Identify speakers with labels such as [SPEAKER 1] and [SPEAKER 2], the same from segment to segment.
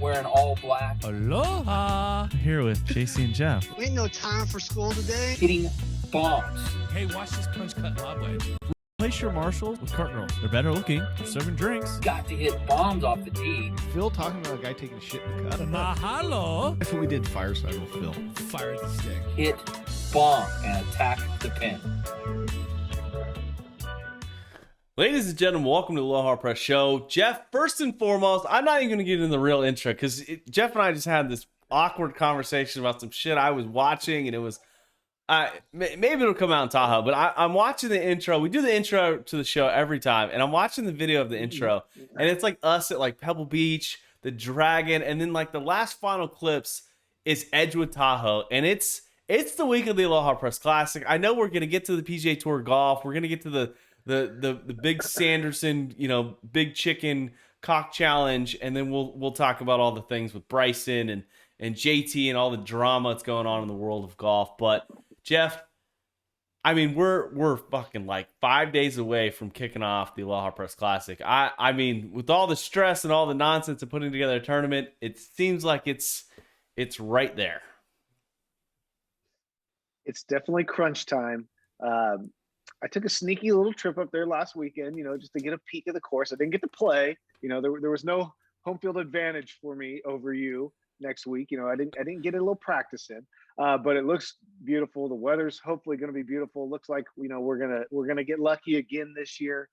[SPEAKER 1] wearing all black,
[SPEAKER 2] Aloha! Here with JC and Jeff.
[SPEAKER 3] Ain't no time for school today.
[SPEAKER 1] hitting bombs.
[SPEAKER 2] Hey, watch this punch cut lob wedge. Place your marshals with cart girls. They're better looking. They're serving drinks.
[SPEAKER 1] Got to hit bombs off the tee.
[SPEAKER 4] Phil talking about a guy taking a shit in the cut.
[SPEAKER 2] Mahalo!
[SPEAKER 4] That's what we did fireside with Phil.
[SPEAKER 2] Fire the stick.
[SPEAKER 1] Hit bomb and attack the pin.
[SPEAKER 5] Ladies and gentlemen, welcome to the Aloha Press Show. Jeff, first and foremost, I'm not even going to get in the real intro because Jeff and I just had this awkward conversation about some shit I was watching, and it was, maybe it'll come out in Tahoe, but I'm watching the intro. We do the intro to the show every time, and I'm watching the video of the intro, and it's like us at like Pebble Beach, the Dragon, and then like the last final clips is Edgewood Tahoe, and it's the week of the Aloha Press Classic. I know we're going to get to the PGA Tour golf. We're going to get to the big Sanderson, big chicken cock challenge, and then we'll talk about all the things with Bryson and JT and all the drama that's going on in the world of golf. But Jeff, I mean, we're fucking like 5 days away from kicking off the Aloha Press Classic. I mean, with all the stress and all the nonsense of putting together a tournament, it seems like it's right there.
[SPEAKER 6] It's definitely crunch time. I took a sneaky little trip up there last weekend, just to get a peek of the course. I didn't get to play. There was no home field advantage for me over you next week. I didn't get a little practice in, but it looks beautiful. The weather's hopefully going to be beautiful. Looks like we're gonna get lucky again this year.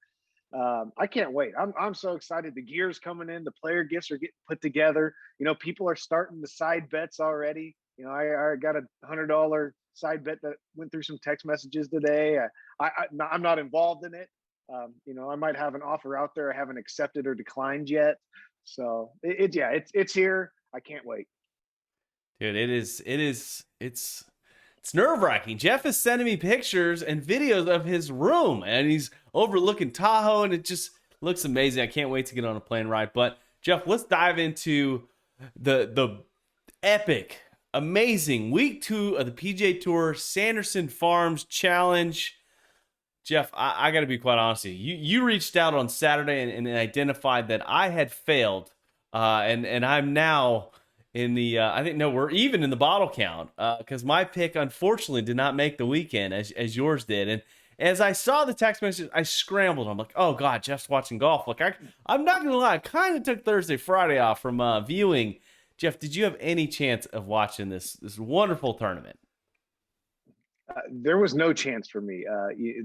[SPEAKER 6] I can't wait. I'm so excited. The gear's coming in. The player gifts are getting put together. People are starting the side bets already. I got a $100 side bet that went through some text messages today. I'm not involved in it. I might have an offer out there I haven't accepted or declined yet. So it's here. I can't wait.
[SPEAKER 5] Dude, it's nerve-wracking. Jeff is sending me pictures and videos of his room, and he's overlooking Tahoe, and it just looks amazing. I can't wait to get on a plane ride. But Jeff, let's dive into the epic, amazing week 2 of the PGA Tour Sanderson Farms Challenge. Jeff, I got to be quite honest with you. You reached out on Saturday and identified that I had failed, and I'm now in the we're even in the bottle count because my pick unfortunately did not make the weekend as yours did. And as I saw the text message, I scrambled. I'm like, oh god, Jeff's watching golf. Like I'm not gonna lie, I kind of took Thursday, Friday off from viewing. Jeff, did you have any chance of watching this wonderful tournament?
[SPEAKER 6] There was no chance for me.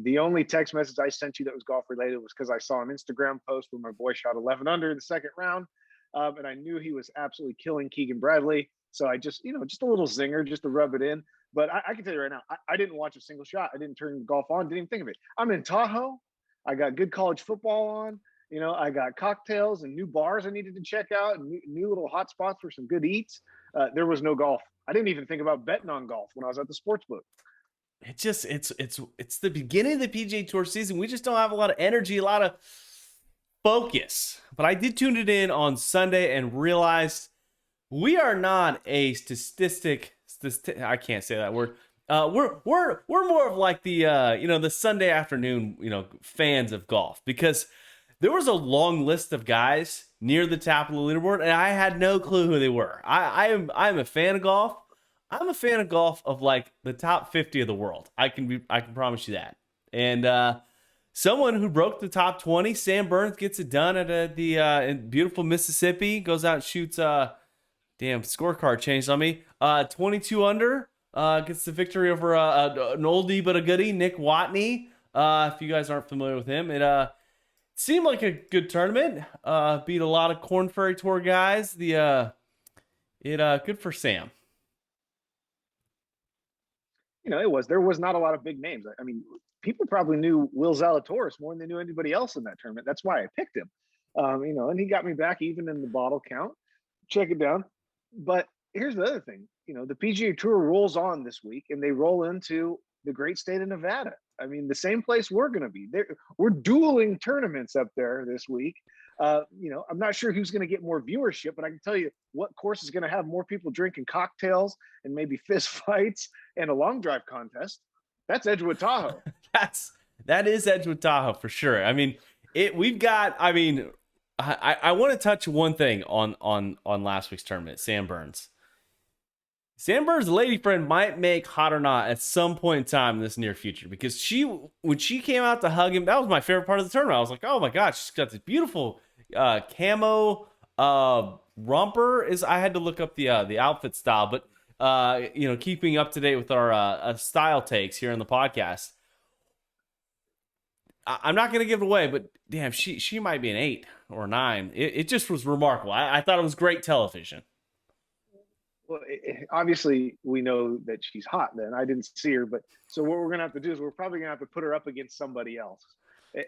[SPEAKER 6] The only text message I sent you that was golf related was because I saw an Instagram post where my boy shot 11 under in the second round. And I knew he was absolutely killing Keegan Bradley. So I just, just a little zinger just to rub it in. But I can tell you right now, I didn't watch a single shot. I didn't turn golf on, didn't even think of it. I'm in Tahoe. I got good college football on. I got cocktails and new bars I needed to check out and new little hot spots for some good eats. There was no golf. I didn't even think about betting on golf when I was at the sports book.
[SPEAKER 5] It's the beginning of the PGA Tour season. We just don't have a lot of energy, a lot of focus. But I did tune it in on Sunday and realized we are not a statistic. I can't say that word. We're more of like the the Sunday afternoon fans of golf, because there was a long list of guys near the top of the leaderboard and I had no clue who they were. I'm a fan of golf. I'm a fan of golf of like the top 50 of the world. I can promise you that. And someone who broke the top 20, Sam Burns, gets it done at the in beautiful Mississippi. Goes out and shoots. Damn, scorecard changed on me. 22 under. Gets the victory over an oldie but a goodie, Nick Watney. If you guys aren't familiar with him, it seemed like a good tournament. Beat a lot of Corn Ferry Tour guys. Good for Sam.
[SPEAKER 6] There was not a lot of big names. I mean, people probably knew Will Zalatoris more than they knew anybody else in that tournament. That's why I picked him. And he got me back even in the bottle count. Check it down. But here's the other thing. The PGA Tour rolls on this week, and they roll into the great state of Nevada. I mean, the same place we're going to be. We're dueling tournaments up there this week. I'm not sure who's going to get more viewership, but I can tell you what course is going to have more people drinking cocktails and maybe fist fights and a long drive contest. That's Edgewood Tahoe.
[SPEAKER 5] That is Edgewood Tahoe for sure. I mean, we've got I want to touch one thing on last week's tournament. Sam Burns. Sam Burns' lady friend might make Hot or Not at some point in time in this near future, because when she came out to hug him, that was my favorite part of the tournament. I was like, oh my god, she's got this beautiful camo romper. I had to look up the outfit style, but keeping up to date with our style takes here in the podcast. I'm not going to give it away, but damn, she might be an 8 or a 9. It just was remarkable. I thought it was great television.
[SPEAKER 6] Well, obviously, we know that she's hot. Then I didn't see her, but so what we're gonna have to do is we're probably gonna have to put her up against somebody else,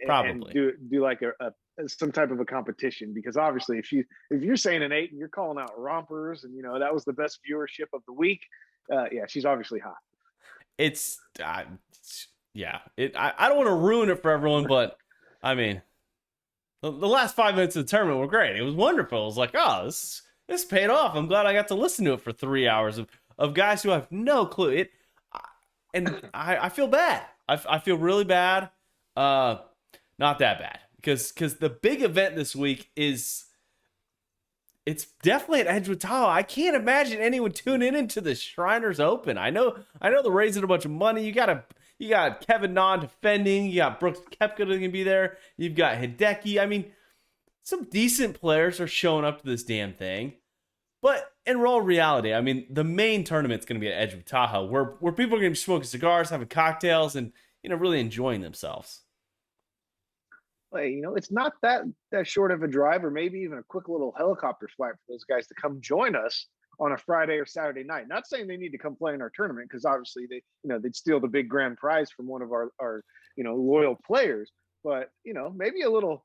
[SPEAKER 5] Probably.
[SPEAKER 6] and do like some type of a competition. Because obviously, if you're saying an 8 and you're calling out rompers, and that was the best viewership of the week, yeah, she's obviously hot.
[SPEAKER 5] Yeah. I don't want to ruin it for everyone, but I mean, the last 5 minutes of the tournament were great. It was wonderful. It was like, oh, this paid off. I'm glad I got to listen to it for 3 hours of guys who have no clue. I feel bad. I feel really bad. Not that bad, because the big event this week it's definitely at Edgewood Tahoe. I can't imagine anyone tuning into the Shriners Open. I know they're raising a bunch of money. You got Kevin Nahn defending. You got Brooks Koepka going to be there. You've got Hideki. I mean, some decent players are showing up to this damn thing. But in raw reality, I mean, the main tournament's going to be at Edgewood Tahoe, where people are going to be smoking cigars, having cocktails, and really enjoying themselves.
[SPEAKER 6] Hey, it's not that short of a drive, or maybe even a quick little helicopter flight for those guys to come join us on a Friday or Saturday night. Not saying they need to come play in our tournament, because obviously they'd steal the big grand prize from one of our loyal players. But maybe a little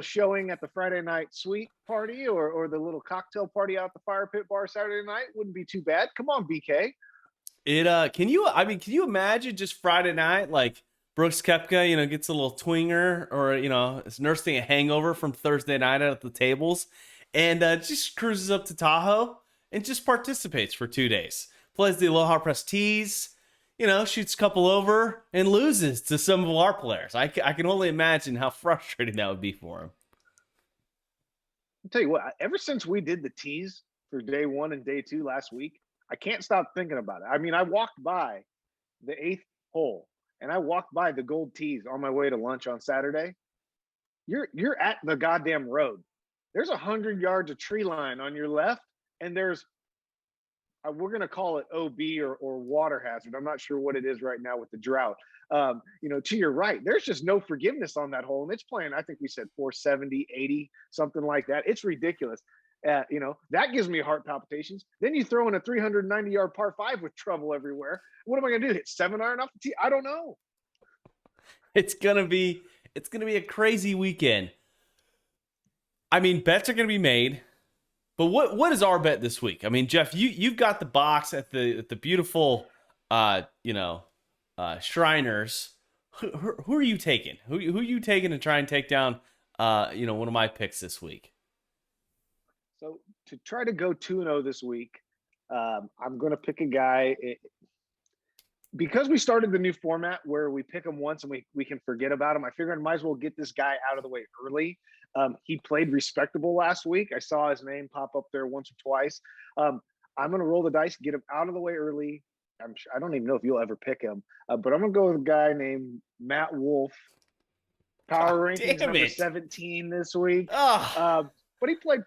[SPEAKER 6] showing at the Friday night suite party, or the little cocktail party out at the fire pit bar Saturday night wouldn't be too bad. Come on, BK.
[SPEAKER 5] Can you imagine just Friday night, like Brooks Koepka, gets a little twinger, or is nursing a hangover from Thursday night out at the tables, and just cruises up to Tahoe and just participates for 2 days, plays the Aloha Press tees, shoots a couple over and loses to some of our players. I can only imagine how frustrating that would be for him.
[SPEAKER 6] I'll tell you what, ever since we did the tees for day 1 and day 2 last week, I can't stop thinking about it. I mean, I walked by the 8th hole, and I walked by the gold tees on my way to lunch on Saturday. You're at the goddamn road. There's 100 yards of tree line on your left, and there's we're going to call it OB or water hazard. I'm not sure what it is right now with the drought. To your right, there's just no forgiveness on that hole. And it's playing, I think we said 470, 80, something like that. It's ridiculous. That gives me heart palpitations. Then you throw in a 390-yard par 5 with trouble everywhere. What am I going to do? Hit 7-iron off the tee? I don't know.
[SPEAKER 5] It's going to be a crazy weekend. I mean, bets are going to be made. But what is our bet this week? I mean, Jeff, you've got the box at the beautiful, Shriners. Who are you taking? Who are you taking to try and take down, one of my picks this week?
[SPEAKER 6] So to try to go 2-0 this week, I'm going to pick a guy. Because we started the new format where we pick him once and we can forget about him, I figured I might as well get this guy out of the way early. He played respectable last week. I saw his name pop up there once or twice. I'm going to roll the dice, get him out of the way early. I don't even know if you'll ever pick him, but I'm going to go with a guy named Matt Wolf. Power rankings number 17 this week. But he played.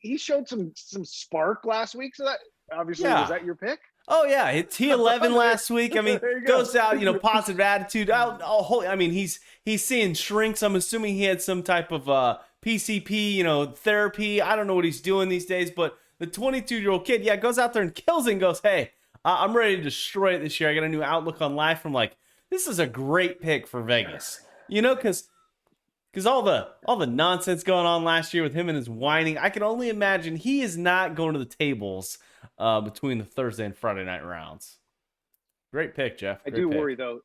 [SPEAKER 6] He showed some spark last week. So that obviously was that your pick?
[SPEAKER 5] Oh yeah, it's T11 last week. I mean, goes out, positive attitude. I mean, he's seeing shrinks. I'm assuming he had some type of PCP, therapy. I don't know what he's doing these days, but the 22-year-old kid, goes out there and kills it and goes, hey, I'm ready to destroy it this year. I got a new outlook on life. I'm like, this is a great pick for Vegas, because all the nonsense going on last year with him and his whining. I can only imagine he is not going to the tables between the Thursday and Friday night rounds. Great pick, Jeff.
[SPEAKER 6] I do worry though.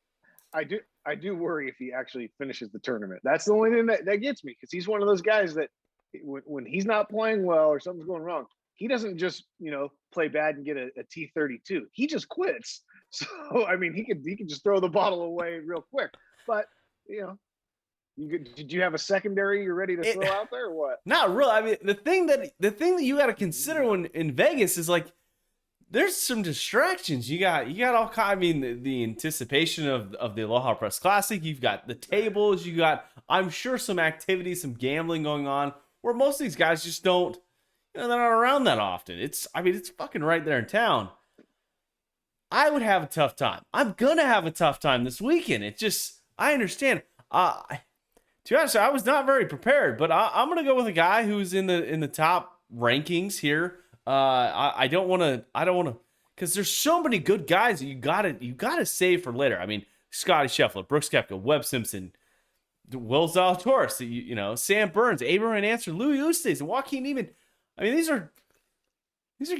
[SPEAKER 6] I do worry if he actually finishes the tournament. That's the only thing that gets me, because he's one of those guys that when he's not playing well or something's going wrong, he doesn't just play bad and get a T32. He just quits. So I mean, he could just throw the bottle away real quick. But Did you have a secondary you're ready to throw out there or what?
[SPEAKER 5] Not really. I mean, the thing that you got to consider when in Vegas is like there's some distractions. You got all kind. I mean, the anticipation of the Aloha Press Classic. You've got the tables. You got, I'm sure, some activity, some gambling going on where most of these guys just don't. They're not around that often. It's fucking right there in town. I would have a tough time. I'm gonna have a tough time this weekend. It just, I understand. To be honest, I was not very prepared, but I'm gonna go with a guy who's in the top rankings here. I don't want to, because there's so many good guys that you gotta save for later. I mean, Scotty Scheffler, Brooks Koepka, Webb Simpson, Will Zalatoris, you know, Sam Burns, Abraham Answer, Louis Oosthuizen, and Joaquin Niemann. I mean, these are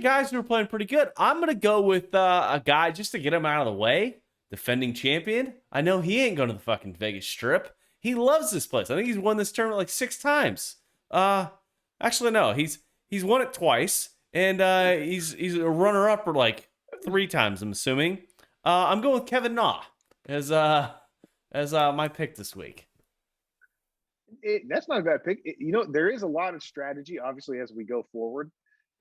[SPEAKER 5] guys who are playing pretty good. I'm gonna go with a guy just to get him out of the way, defending champion. I know he ain't going to the fucking Vegas Strip. He loves this place. I think he's won this tournament like 6 times. Actually, no, he's won it twice, and he's a runner-up for like 3 times. I'm assuming. I'm going with Kevin Na as my pick this week.
[SPEAKER 6] That's not a bad pick. You know, there is a lot of strategy, obviously, as we go forward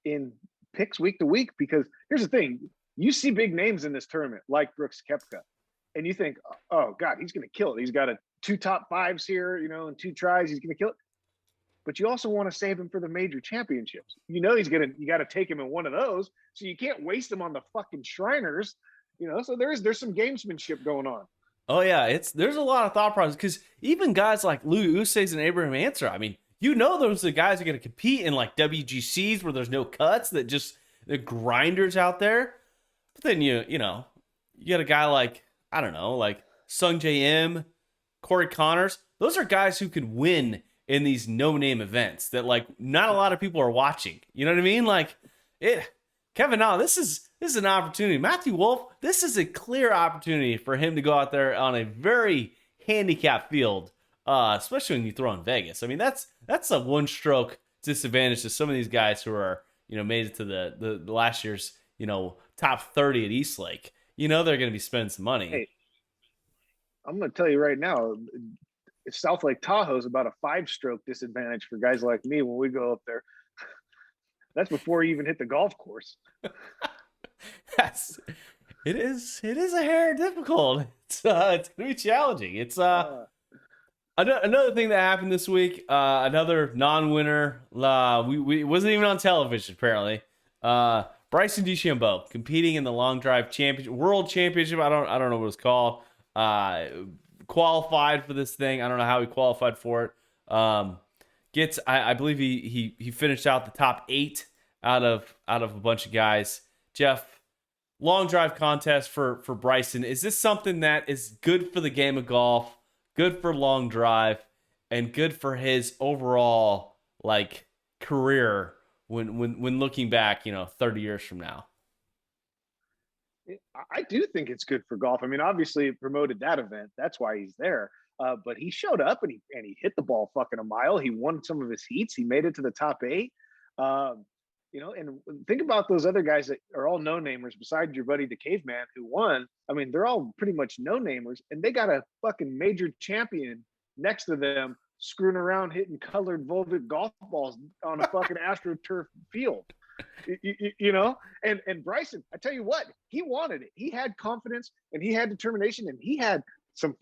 [SPEAKER 6] in picks week to week. Because here's the thing: you see big names in this tournament, like Brooks Koepka, and you think, "Oh God, he's going to kill it. He's got 2 top 5s here, you know, and 2 tries. He's going to kill it." But you also want to save him for the major championships. You know, you got to take him in one of those, so you can't waste him on the fucking Shriners. You know, so there's some gamesmanship going on.
[SPEAKER 5] Oh yeah, there's a lot of thought process because even guys like Louis Oosthuizen and Abraham Answer, I mean, you know, those are the guys who are going to compete in like WGCs where there's no cuts, that just the grinders out there. But then you know, you got a guy like, I don't know, like Sung J M, Corey Connors. Those are guys who could win in these no-name events that like not a lot of people are watching. You know what I mean? Like Kevin Na, this is an opportunity. Matthew Wolff, this is a clear opportunity for him to go out there on a very handicapped field, especially when you throw in Vegas. I mean, that's a one-stroke disadvantage to some of these guys who are, you know, made it to the last year's, you know, top 30 at Eastlake. You know, they're going to be spending some money.
[SPEAKER 6] Hey, I'm going to tell you right now, South Lake Tahoe is about a 5-stroke disadvantage for guys like me when we go up there. That's before you even hit the golf course.
[SPEAKER 5] Yes, it is a hair difficult. It's gonna be challenging. It's another thing that happened this week. Another non-winner. We wasn't even on television apparently. Bryson DeChambeau competing in the long drive world championship. I don't know what it's called. Qualified for this thing. I don't know how he qualified for it. I believe he finished out the top 8 out of a bunch of guys. Jeff, long drive contest for Bryson. Is this something that is good for the game of golf, good for long drive, and good for his overall like career when looking back, you know, 30 years from now?
[SPEAKER 6] I do think it's good for golf. I mean, obviously it promoted that event. That's why he's there. But he showed up and he hit the ball fucking a mile. He won some of his heats. He made it to the top 8. You know, and think about those other guys that are all no-namers besides your buddy the Caveman who won. I mean, they're all pretty much no-namers, and they got a fucking major champion next to them screwing around hitting colored Volvic golf balls on a fucking AstroTurf field. You know, and Bryson, I tell you what, he wanted it. He had confidence and he had determination, and he had some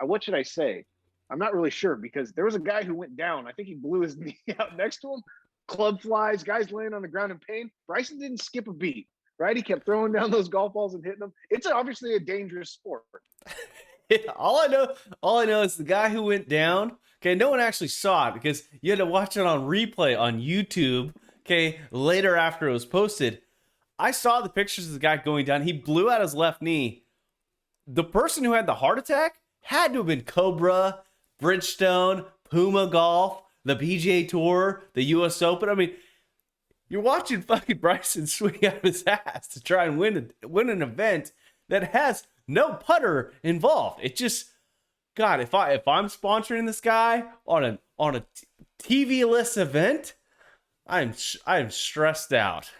[SPEAKER 6] what should I say? I'm not really sure, because there was a guy who went down. I think he blew his knee out next to him. Club flies, guys laying on the ground in pain. Bryson didn't skip a beat, right? He kept throwing down those golf balls and hitting them. It's obviously a dangerous sport.
[SPEAKER 5] all I know is the guy who went down. Okay, no one actually saw it because you had to watch it on replay on YouTube. Okay, later after it was posted, I saw the pictures of the guy going down. He blew out his left knee. The person who had the heart attack had to have been Cobra, Bridgestone, Puma Golf, the PGA Tour, the U.S. Open. I mean, you're watching fucking Bryson swing out of his ass to try and win an event that has no putter involved. It just, God, if I'm sponsoring this guy on a TV-less event, I'm stressed out.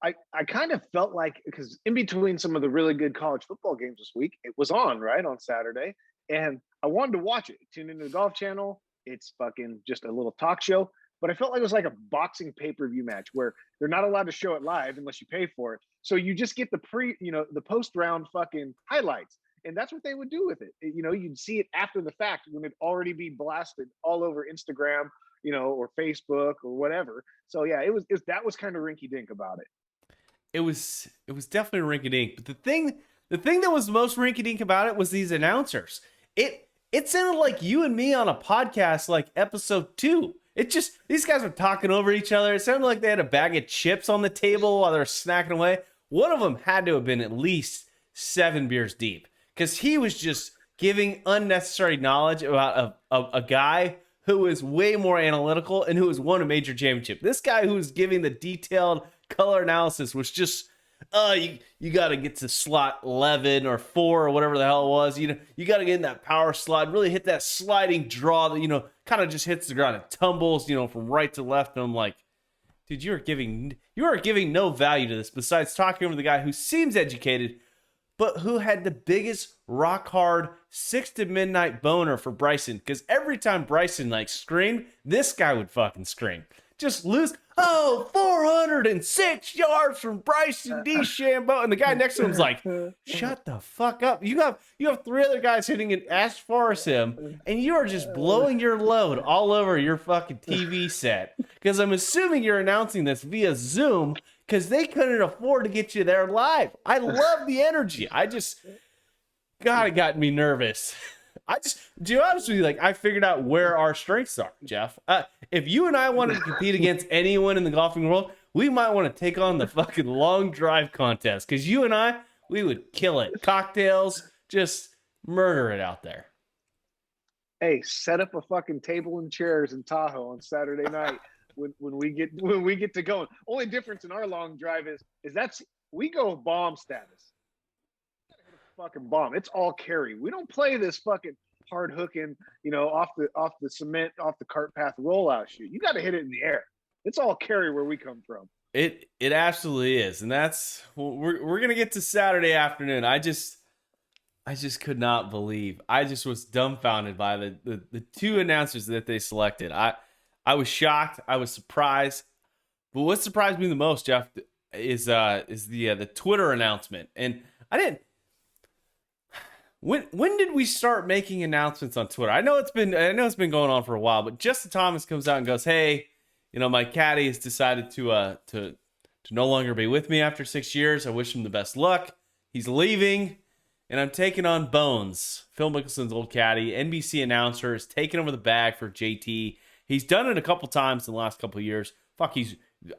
[SPEAKER 6] I kind of felt like, because in between some of the really good college football games this week, it was on, right, on Saturday. and I wanted to watch it. Tune into the Golf Channel. It's fucking just a little talk show, but I felt like it was like a boxing pay-per-view match where they're not allowed to show it live unless you pay for it. So you just get the post-round fucking highlights. And that's what they would do with it. You'd see it after the fact when it'd already be blasted all over Instagram, or Facebook or whatever. So yeah, that was kind of rinky-dink about it.
[SPEAKER 5] It was definitely rinky-dink. But the thing that was most rinky-dink about it was these announcers. It sounded like you and me on a podcast, like episode 2. These guys were talking over each other. It sounded like they had a bag of chips on the table while they were snacking away. One of them had to have been at least 7 beers deep, because he was just giving unnecessary knowledge about a guy who was way more analytical and who has won a major championship. This guy who was giving the detailed color analysis was just, you got to get to slot 11 or 4 or whatever the hell it was. You got to get in that power slide, really hit that sliding draw that, kind of just hits the ground and tumbles, from right to left. And I'm like, dude, you are giving no value to this besides talking over the guy who seems educated, but who had the biggest rock hard 6 to midnight boner for Bryson. Because every time Bryson screamed, this guy would fucking scream. Just lose. 406 yards from Bryson DeChambeau, and the guy next to him's like, "Shut the fuck up! You have 3 other guys hitting it as far as him, and you are just blowing your load all over your fucking TV set." Because I'm assuming you're announcing this via Zoom, because they couldn't afford to get you there live. I love the energy. God, it got me nervous. To be honest with you, I figured out where our strengths are, Jeff. If you and I wanted to compete against anyone in the golfing world, we might want to take on the fucking long drive contest, because you and I, we would kill it. Cocktails, just murder it out there.
[SPEAKER 6] Hey, set up a fucking table and chairs in Tahoe on Saturday night when we get to going. Only difference in our long drive is we go bomb status. Fucking bomb. It's all carry. We don't play this fucking hard hooking, off the cement, off the cart path rollout shoot. You got to hit it in the air. It's all carry where we come from.
[SPEAKER 5] It absolutely is, and that's we're gonna get to Saturday afternoon. I just could not believe. I just was dumbfounded by the 2 announcers that they selected. I was shocked. I was surprised. But what surprised me the most, Jeff, is the Twitter announcement, and I didn't. When did we start making announcements on Twitter? I know it's been going on for a while, but Justin Thomas comes out and goes, "Hey, my caddy has decided to no longer be with me after 6 years. I wish him the best luck. He's leaving, and I'm taking on Bones, Phil Mickelson's old caddy, NBC announcer, is taking over the bag for JT. He's done it a couple times in the last couple of years. Fuck,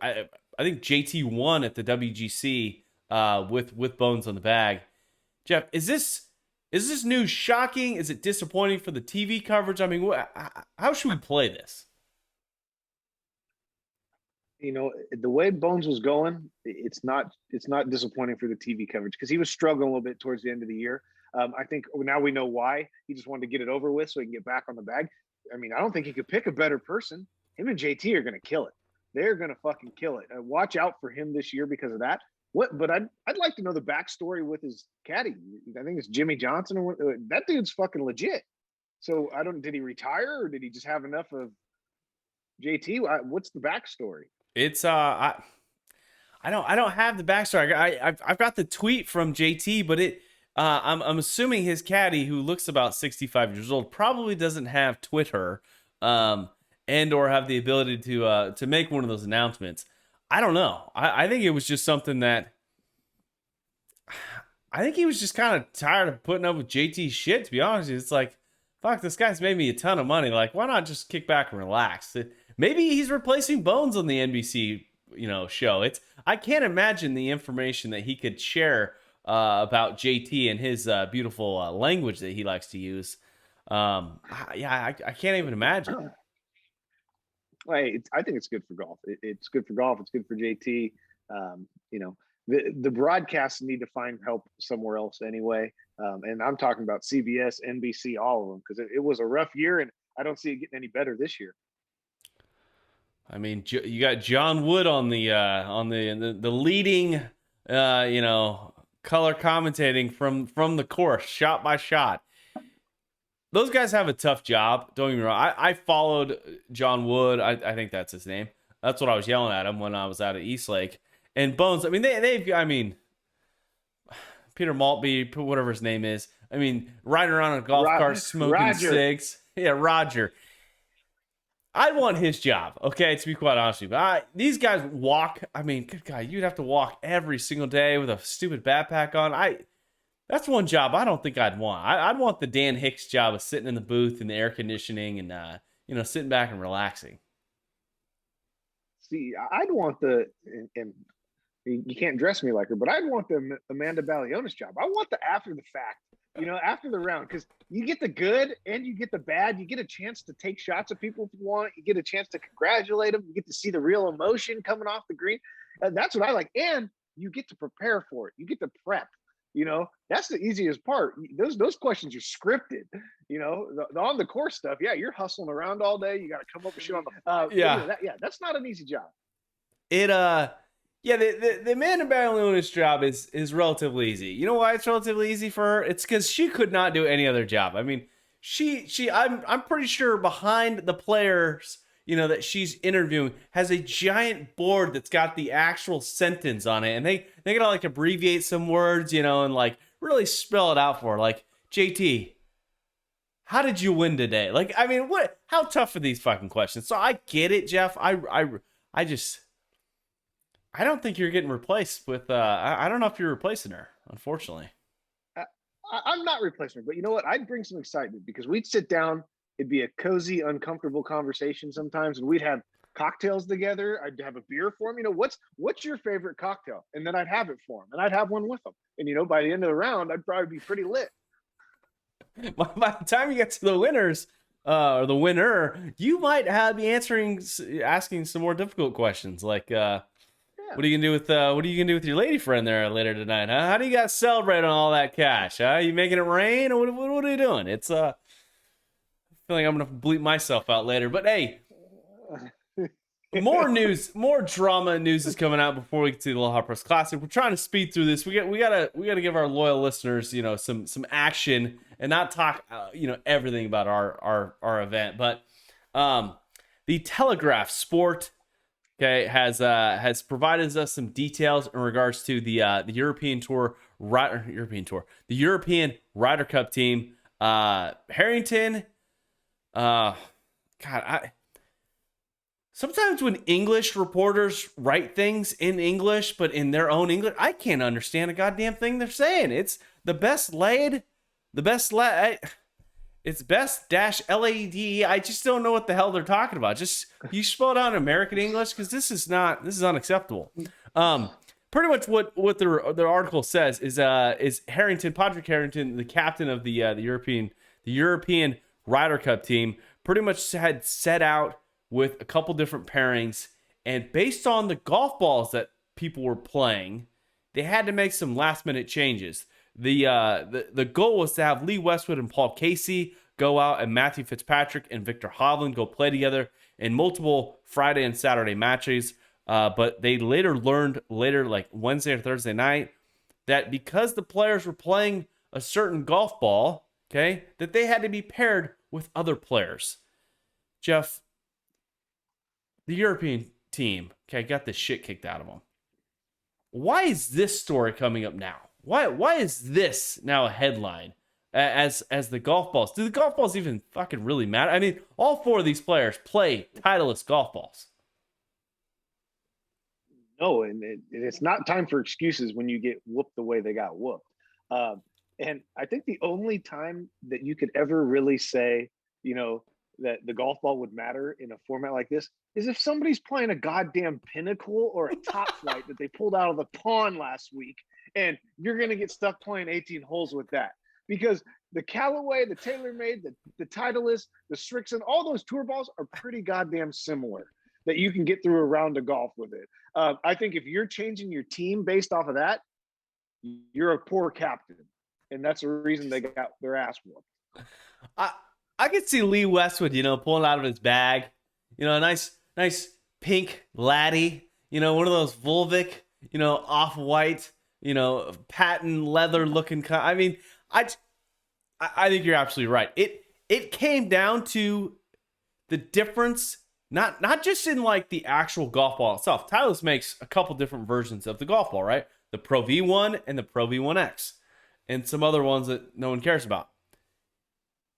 [SPEAKER 5] I think JT won at the WGC with Bones on the bag. Jeff, is this news shocking? Is it disappointing for the TV coverage? I mean, how should we play this?
[SPEAKER 6] The way Bones was going, it's not disappointing for the TV coverage, because he was struggling a little bit towards the end of the year. I think now we know why. He just wanted to get it over with so he can get back on the bag. I mean, I don't think he could pick a better person. Him and JT are going to kill it. They're going to fucking kill it. Watch out for him this year because of that. But I'd like to know the backstory with his caddy. I think it's Jimmy Johnson. That dude's fucking legit. So did he retire, or did he just have enough of JT? What's the backstory?
[SPEAKER 5] It's I don't have the backstory. I've got the tweet from JT, but I'm assuming his caddy, who looks about 65 years old, probably doesn't have Twitter, and or have the ability to make one of those announcements. I don't know. I think it was just something that I think he was just kind of tired of putting up with JT's shit, to be honest. It's like, fuck, this guy's made me a ton of money. Like, why not just kick back and relax? Maybe he's replacing Bones on the NBC, show. I can't imagine the information that he could share about JT and his beautiful language that he likes to use. I can't even imagine.
[SPEAKER 6] I think it's good for golf. It's good for golf. It's good for JT. The broadcasts need to find help somewhere else anyway. And I'm talking about CBS, NBC, all of them, because it was a rough year, and I don't see it getting any better this year.
[SPEAKER 5] I mean, you got John Wood on the leading, color commentating from the course, shot by shot. those guys have a tough job. Don't get me wrong. I followed John Wood. I think that's his name. That's what I was yelling at him when I was out at Eastlake. And Bones, I mean, they've Peter Maltby, whatever his name is. I mean, riding around on a golf cart, smoking cigs. Yeah, Roger. I'd want his job, okay, to be quite honest with you. But these guys walk. I mean, good God, you'd have to walk every single day with a stupid backpack on. That's one job I don't think I'd want. I'd want the Dan Hicks job of sitting in the booth in the air conditioning and, sitting back and relaxing.
[SPEAKER 6] See, I'd want and you can't dress me like her, but I'd want the Amanda Balionis job. I want the after the fact, after the round, because you get the good and you get the bad. You get a chance to take shots at people if you want. You get a chance to congratulate them. You get to see the real emotion coming off the green. That's what I like. And you get to prepare for it. You get to prep. That's the easiest part. Those questions are scripted. The on the course stuff. Yeah, you're hustling around all day. You got to come up with shit on the. That's not an easy job.
[SPEAKER 5] The Amanda Balionis job is relatively easy. You know why it's relatively easy for her? It's because she could not do any other job. I mean, I'm pretty sure behind the players, that she's interviewing has a giant board that's got the actual sentence on it, and they gotta like abbreviate some words, and like really spell it out for her. Like, JT, how did you win today? Like, I mean, how tough are these fucking questions? So I get it, Jeff. I don't think you're getting replaced with. I don't know if you're replacing her, unfortunately.
[SPEAKER 6] I'm not replacing her, but you know what? I'd bring some excitement because we'd sit down. It'd be a cozy, uncomfortable conversation sometimes, and we'd have cocktails together. I'd have a beer for him. What's your favorite cocktail? And then I'd have it for him, and I'd have one with him. And by the end of the round, I'd probably be pretty lit.
[SPEAKER 5] By the time you get to the winners, or the winner, you might be asking some more difficult questions, like. What are you gonna do with your lady friend there later tonight, huh? How do you guys celebrate on all that cash? Huh? You making it rain, or what are you doing? It's I feel like I'm gonna bleep myself out later. But hey, more news, more drama news is coming out before we get to the Aloha Press Classic. We're trying to speed through this. We gotta give our loyal listeners, some action and not talk, everything about our event. But the Telegraph Sport. Okay, has provided us some details in regards to the European Ryder Cup team. Harrington, sometimes when English reporters write things in English, but in their own English, I can't understand a goddamn thing they're saying. It's it's best-lade. I just don't know what the hell they're talking about. Just you spell it out in American English, because this is unacceptable. Pretty much what their article says is Patrick Harrington, the captain of the European Ryder Cup team, pretty much had set out with a couple different pairings, and based on the golf balls that people were playing, they had to make some last minute changes. The goal was to have Lee Westwood and Paul Casey go out, and Matthew Fitzpatrick and Victor Hovland go play together in multiple Friday and Saturday matches. But they learned, like Wednesday or Thursday night, that because the players were playing a certain golf ball, okay, that they had to be paired with other players. Jeff, the European team, okay, got the shit kicked out of them. Why is this story coming up now? Why is this now a headline as the golf balls? Do the golf balls even fucking really matter? I mean, all four of these players play Titleist golf balls.
[SPEAKER 6] No, and it's not time for excuses when you get whooped the way they got whooped. And I think the only time that you could ever really say, that the golf ball would matter in a format like this is if somebody's playing a goddamn Pinnacle or a Top Flight that they pulled out of the pond last week, and you're going to get stuck playing 18 holes with that. Because the Callaway, the TaylorMade, the Titleist, the Strixon, all those tour balls are pretty goddamn similar that you can get through a round of golf with it. I think if you're changing your team based off of that, you're a poor captain. And that's the reason they got their ass whooped.
[SPEAKER 5] I could see Lee Westwood, pulling out of his bag, a nice pink laddie, one of those Volvic, off-white, patent leather looking. I mean, I think you're absolutely right. it came down to the difference, not just in like the actual golf ball itself. Titleist makes a couple different versions of the golf ball, right? The Pro V1 and the Pro V1X, and some other ones that no one cares about.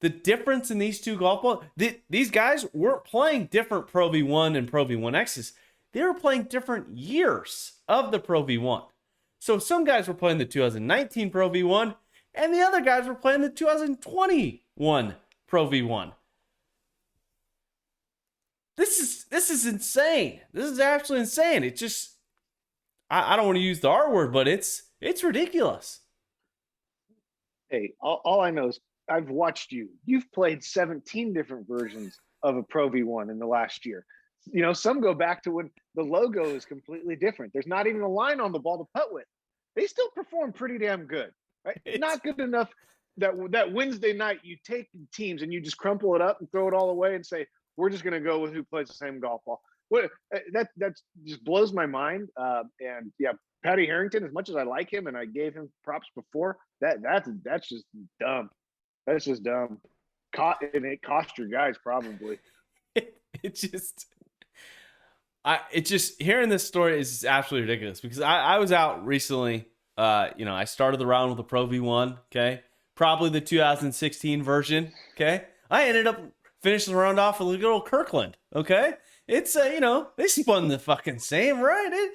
[SPEAKER 5] The difference in these two golf balls, these guys weren't playing different Pro V1 and Pro V1Xs. They were playing different years of the Pro V1. So some guys were playing the 2019 Pro V1, and the other guys were playing the 2021 Pro V1. This is insane. This is absolutely insane. It just, I don't want to use the R word, but it's ridiculous.
[SPEAKER 6] Hey, all I know is I've watched you. You've played 17 different versions of a Pro V1 in the last year. You know, some go back to when the logo is completely different. There's not even a line on the ball to putt with. They still perform pretty damn good, right? Not good enough that Wednesday night you take teams and you just crumple it up and throw it all away and say, we're just going to go with who plays the same golf ball. What that just blows my mind. And yeah, Patty Harrington, as much as I like him and I gave him props before, that's just dumb. That's just dumb. And it cost your guys probably.
[SPEAKER 5] It just hearing this story is absolutely ridiculous because I was out recently. I started the round with a Pro V1. Okay, probably the 2016 version. Okay, I ended up finishing the round off with a good old Kirkland. Okay, it's they spun the fucking same, right?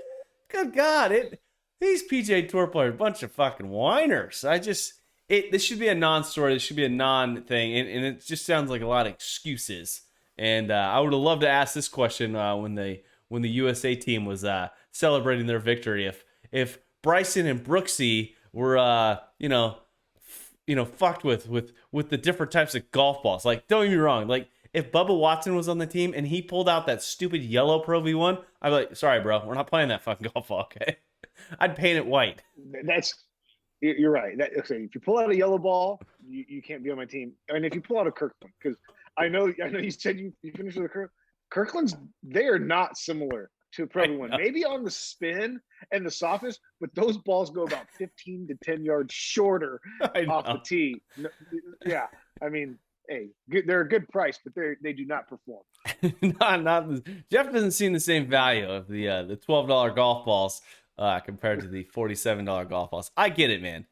[SPEAKER 5] Good God, these PGA Tour players are a bunch of fucking whiners. This should be a non-story. This should be a non-thing, and it just sounds like a lot of excuses. And I would have loved to ask this question when the USA team was celebrating their victory. If Bryson and Brooksy were fucked with the different types of golf balls. Like, don't get me wrong. Like, if Bubba Watson was on the team and he pulled out that stupid yellow Pro V1, I'd be like, sorry, bro, we're not playing that fucking golf ball, okay? I'd paint it white.
[SPEAKER 6] You're right. Okay, if you pull out a yellow ball, you can't be on my team. And if you pull out a Kirkland, because I know you said you finished with a Kirkland's, they are not similar to a Pro V1. Maybe on the spin and the softness, but those balls go about 15 to 10 yards shorter off the tee. Yeah, I mean, hey, they're a good price, but they do not perform.
[SPEAKER 5] Jeff doesn't see the same value of the $12 golf balls compared to the $47 golf balls. I get it, man.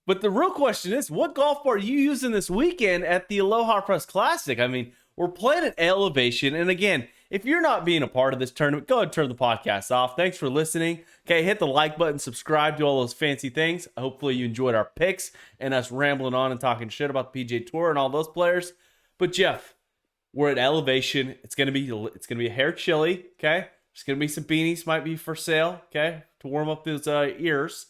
[SPEAKER 5] But the real question is, what golf ball are you using this weekend at the Aloha Press Classic? I mean, we're playing at elevation. And again, if you're not being a part of this tournament, go ahead and turn the podcast off. Thanks for listening. Okay, hit the like button, subscribe, do all those fancy things. Hopefully you enjoyed our picks and us rambling on and talking shit about the PGA Tour and all those players. But Jeff, we're at elevation. It's gonna be a hair chilly. Okay, there's gonna be some beanies might be for sale. Okay, to warm up those ears.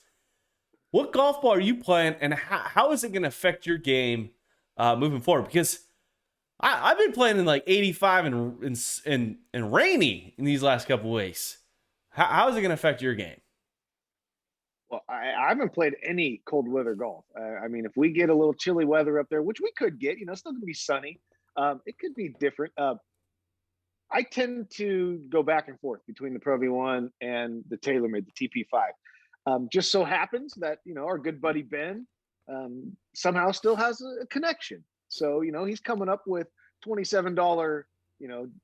[SPEAKER 5] What golf ball are you playing, and how is it going to affect your game moving forward? Because I've been playing in like 85 and rainy in these last couple weeks. How is it going to affect your game?
[SPEAKER 6] Well, I haven't played any cold weather golf. I mean, if we get a little chilly weather up there, which we could get, it's still going to be sunny. It could be different. I tend to go back and forth between the Pro V1 and the TaylorMade, the TP5. Just so happens that, our good buddy Ben somehow still has a connection. So, he's coming up with $27,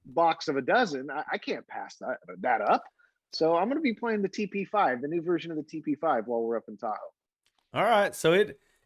[SPEAKER 6] box of a dozen. I can't pass that up. So I'm going to be playing the TP5, the new version of the TP5 while we're up in Tahoe. All
[SPEAKER 5] right. So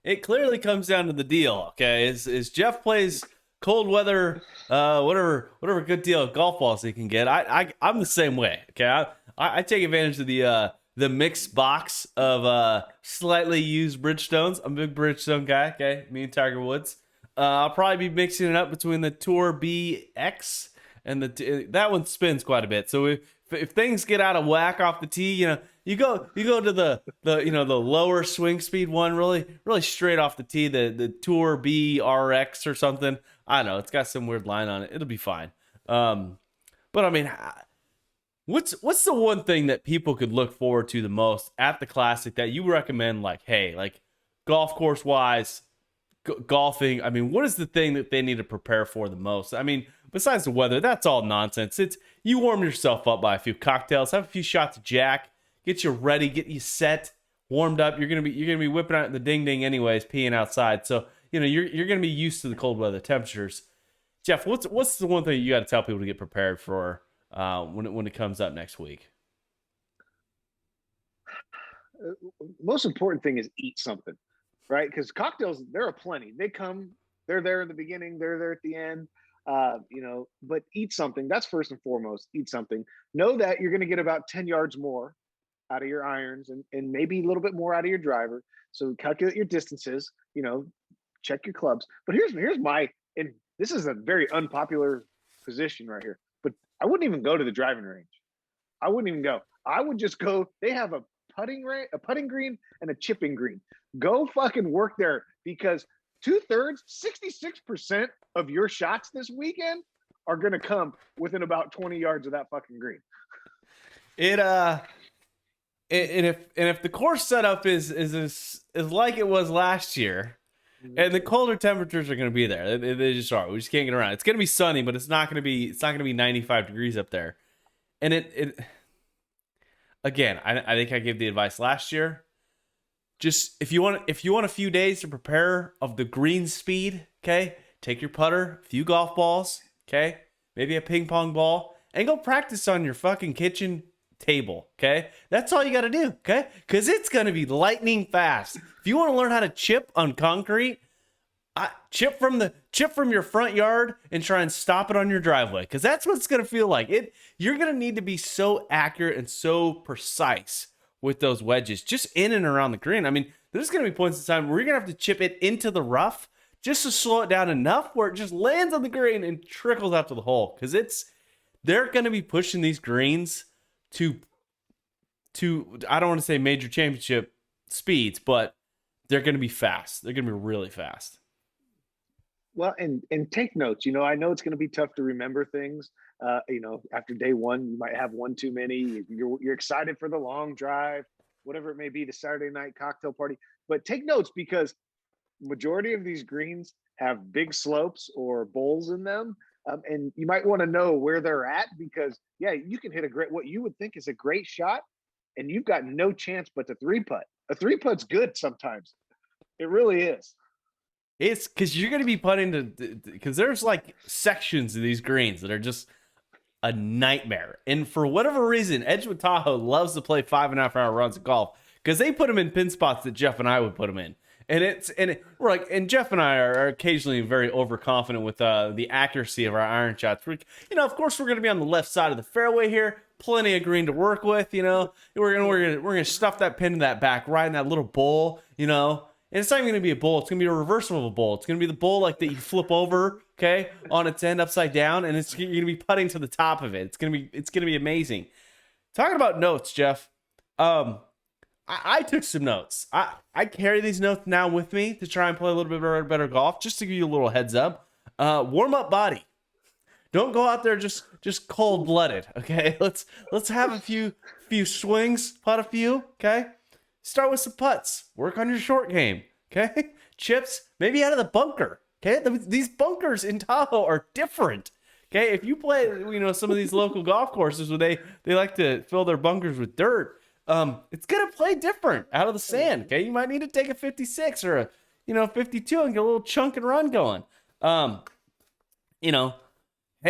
[SPEAKER 5] it clearly comes down to the deal. Okay. Is Jeff plays cold weather, whatever good deal of golf balls he can get. I'm the same way. Okay. I take advantage of the mixed box of slightly used Bridgestones. I'm a big Bridgestone guy, okay? Me and Tiger Woods. I'll probably be mixing it up between the Tour BX and that one spins quite a bit. So if things get out of whack off the tee, you go to the lower swing speed one, really straight off the tee, the Tour BRX or something. I don't know, it's got some weird line on it. It'll be fine. But I mean, What's the one thing that people could look forward to the most at the Classic that you recommend? Like, hey, like golf course wise, golfing. I mean, what is the thing that they need to prepare for the most? I mean, besides the weather, that's all nonsense. It's you warm yourself up by a few cocktails, have a few shots of Jack, get you ready, get you set, warmed up. You're gonna be whipping out the ding ding anyways, peeing outside. So you're going to be used to the cold weather temperatures. Jeff, what's the one thing you got to tell people to get prepared for when it comes up next week?
[SPEAKER 6] Most important thing is eat something, right? Because cocktails, there are plenty. They're there in the beginning, they're there at the end. But eat something. That's first and foremost. Eat something. Know that you're going to get about 10 yards more out of your irons and maybe a little bit more out of your driver. So calculate your distances, check your clubs. But here's and this is a very unpopular position right here, but I wouldn't even go to the driving range. I wouldn't even go. I would just go. They have a putting green and a chipping green. Go fucking work there, because 2/3, 66% of your shots this weekend are going to come within about 20 yards of that fucking green.
[SPEAKER 5] And if the course setup is like it was last year, and the colder temperatures are going to be there, they just are. We just can't get around. It's going to be sunny, but it's not going to be 95 degrees up there. And it again, I think I gave the advice last year. Just if you want a few days to prepare of the green speed, okay, take your putter, a few golf balls, okay, maybe a ping pong ball, and go practice on your fucking kitchen table, okay? That's all you got to do, okay? Because it's going to be lightning fast. If you want to learn how to chip on concrete, chip from your front yard and try and stop it on your driveway, because that's what it's going to feel like. You're going to need to be so accurate and so precise with those wedges just in and around the green. I mean, there's going to be points in time where you're going to have to chip it into the rough just to slow it down enough where it just lands on the green and trickles out to the hole, because they're going to be pushing these greens to I don't want to say major championship speeds, but they're going to be fast. They're going to be really fast.
[SPEAKER 6] Well, and take notes. I know it's going to be tough to remember things. After day one, you might have one too many. You're excited for the long drive, whatever it may be, the Saturday night cocktail party. But take notes, because majority of these greens have big slopes or bowls in them. And you might want to know where they're at, because you can hit what you would think is a great shot, and you've got no chance but to 3-putt. A 3-putt's good sometimes. It really is.
[SPEAKER 5] It's because you're going to be putting because there's like sections of these greens that are just a nightmare. And for whatever reason, Edgewood Tahoe loves to play 5.5-hour runs of golf, because they put them in pin spots that Jeff and I would put them in. We're like, and Jeff and I are occasionally very overconfident with the accuracy of our iron shots. Of course, we're going to be on the left side of the fairway here, plenty of green to work with. We're gonna stuff that pin in that back right in that little bowl. And it's not even going to be a bowl. It's going to be a reversible bowl. It's going to be the bowl like that you flip over, okay, on its end upside down, and you're going to be putting to the top of it. It's going to be amazing. Talking about notes, Jeff. I took some notes. I carry these notes now with me to try and play a little bit better golf. Just to give you a little heads up. Warm up body. Don't go out there just cold blooded. Okay, let's have a few swings, putt a few. Okay. Start with some putts. Work on your short game. Okay? Chips, maybe out of the bunker. Okay? These bunkers in Tahoe are different. Okay? If you play, some of these local golf courses where they like to fill their bunkers with dirt, it's going to play different out of the sand. Okay? You might need to take a 56 or a 52 and get a little chunk and run going. Head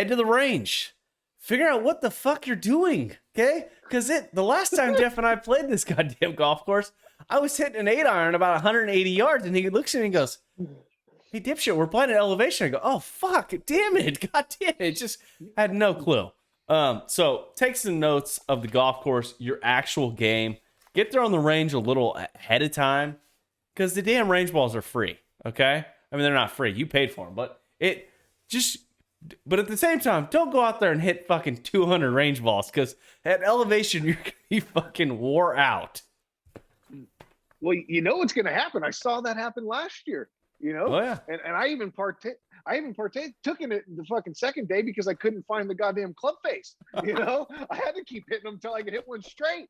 [SPEAKER 5] to the range. Figure out what the fuck you're doing, okay? Because the last time Jeff and I played this goddamn golf course, I was hitting an 8-iron about 180 yards, and he looks at me and goes, "Hey, dipshit, we're playing at elevation." I go, "Oh, fuck, damn it, god damn it." Just had no clue. So take some notes of the golf course, your actual game. Get there on the range a little ahead of time, because the damn range balls are free, okay? I mean, they're not free. You paid for them, but But at the same time, don't go out there and hit fucking 200 range balls, because at elevation, you're going to be fucking wore out.
[SPEAKER 6] Well, what's going to happen. I saw that happen last year,
[SPEAKER 5] Oh, yeah.
[SPEAKER 6] And I even took it the fucking second day because I couldn't find the goddamn club face. I had to keep hitting them until I could hit one straight.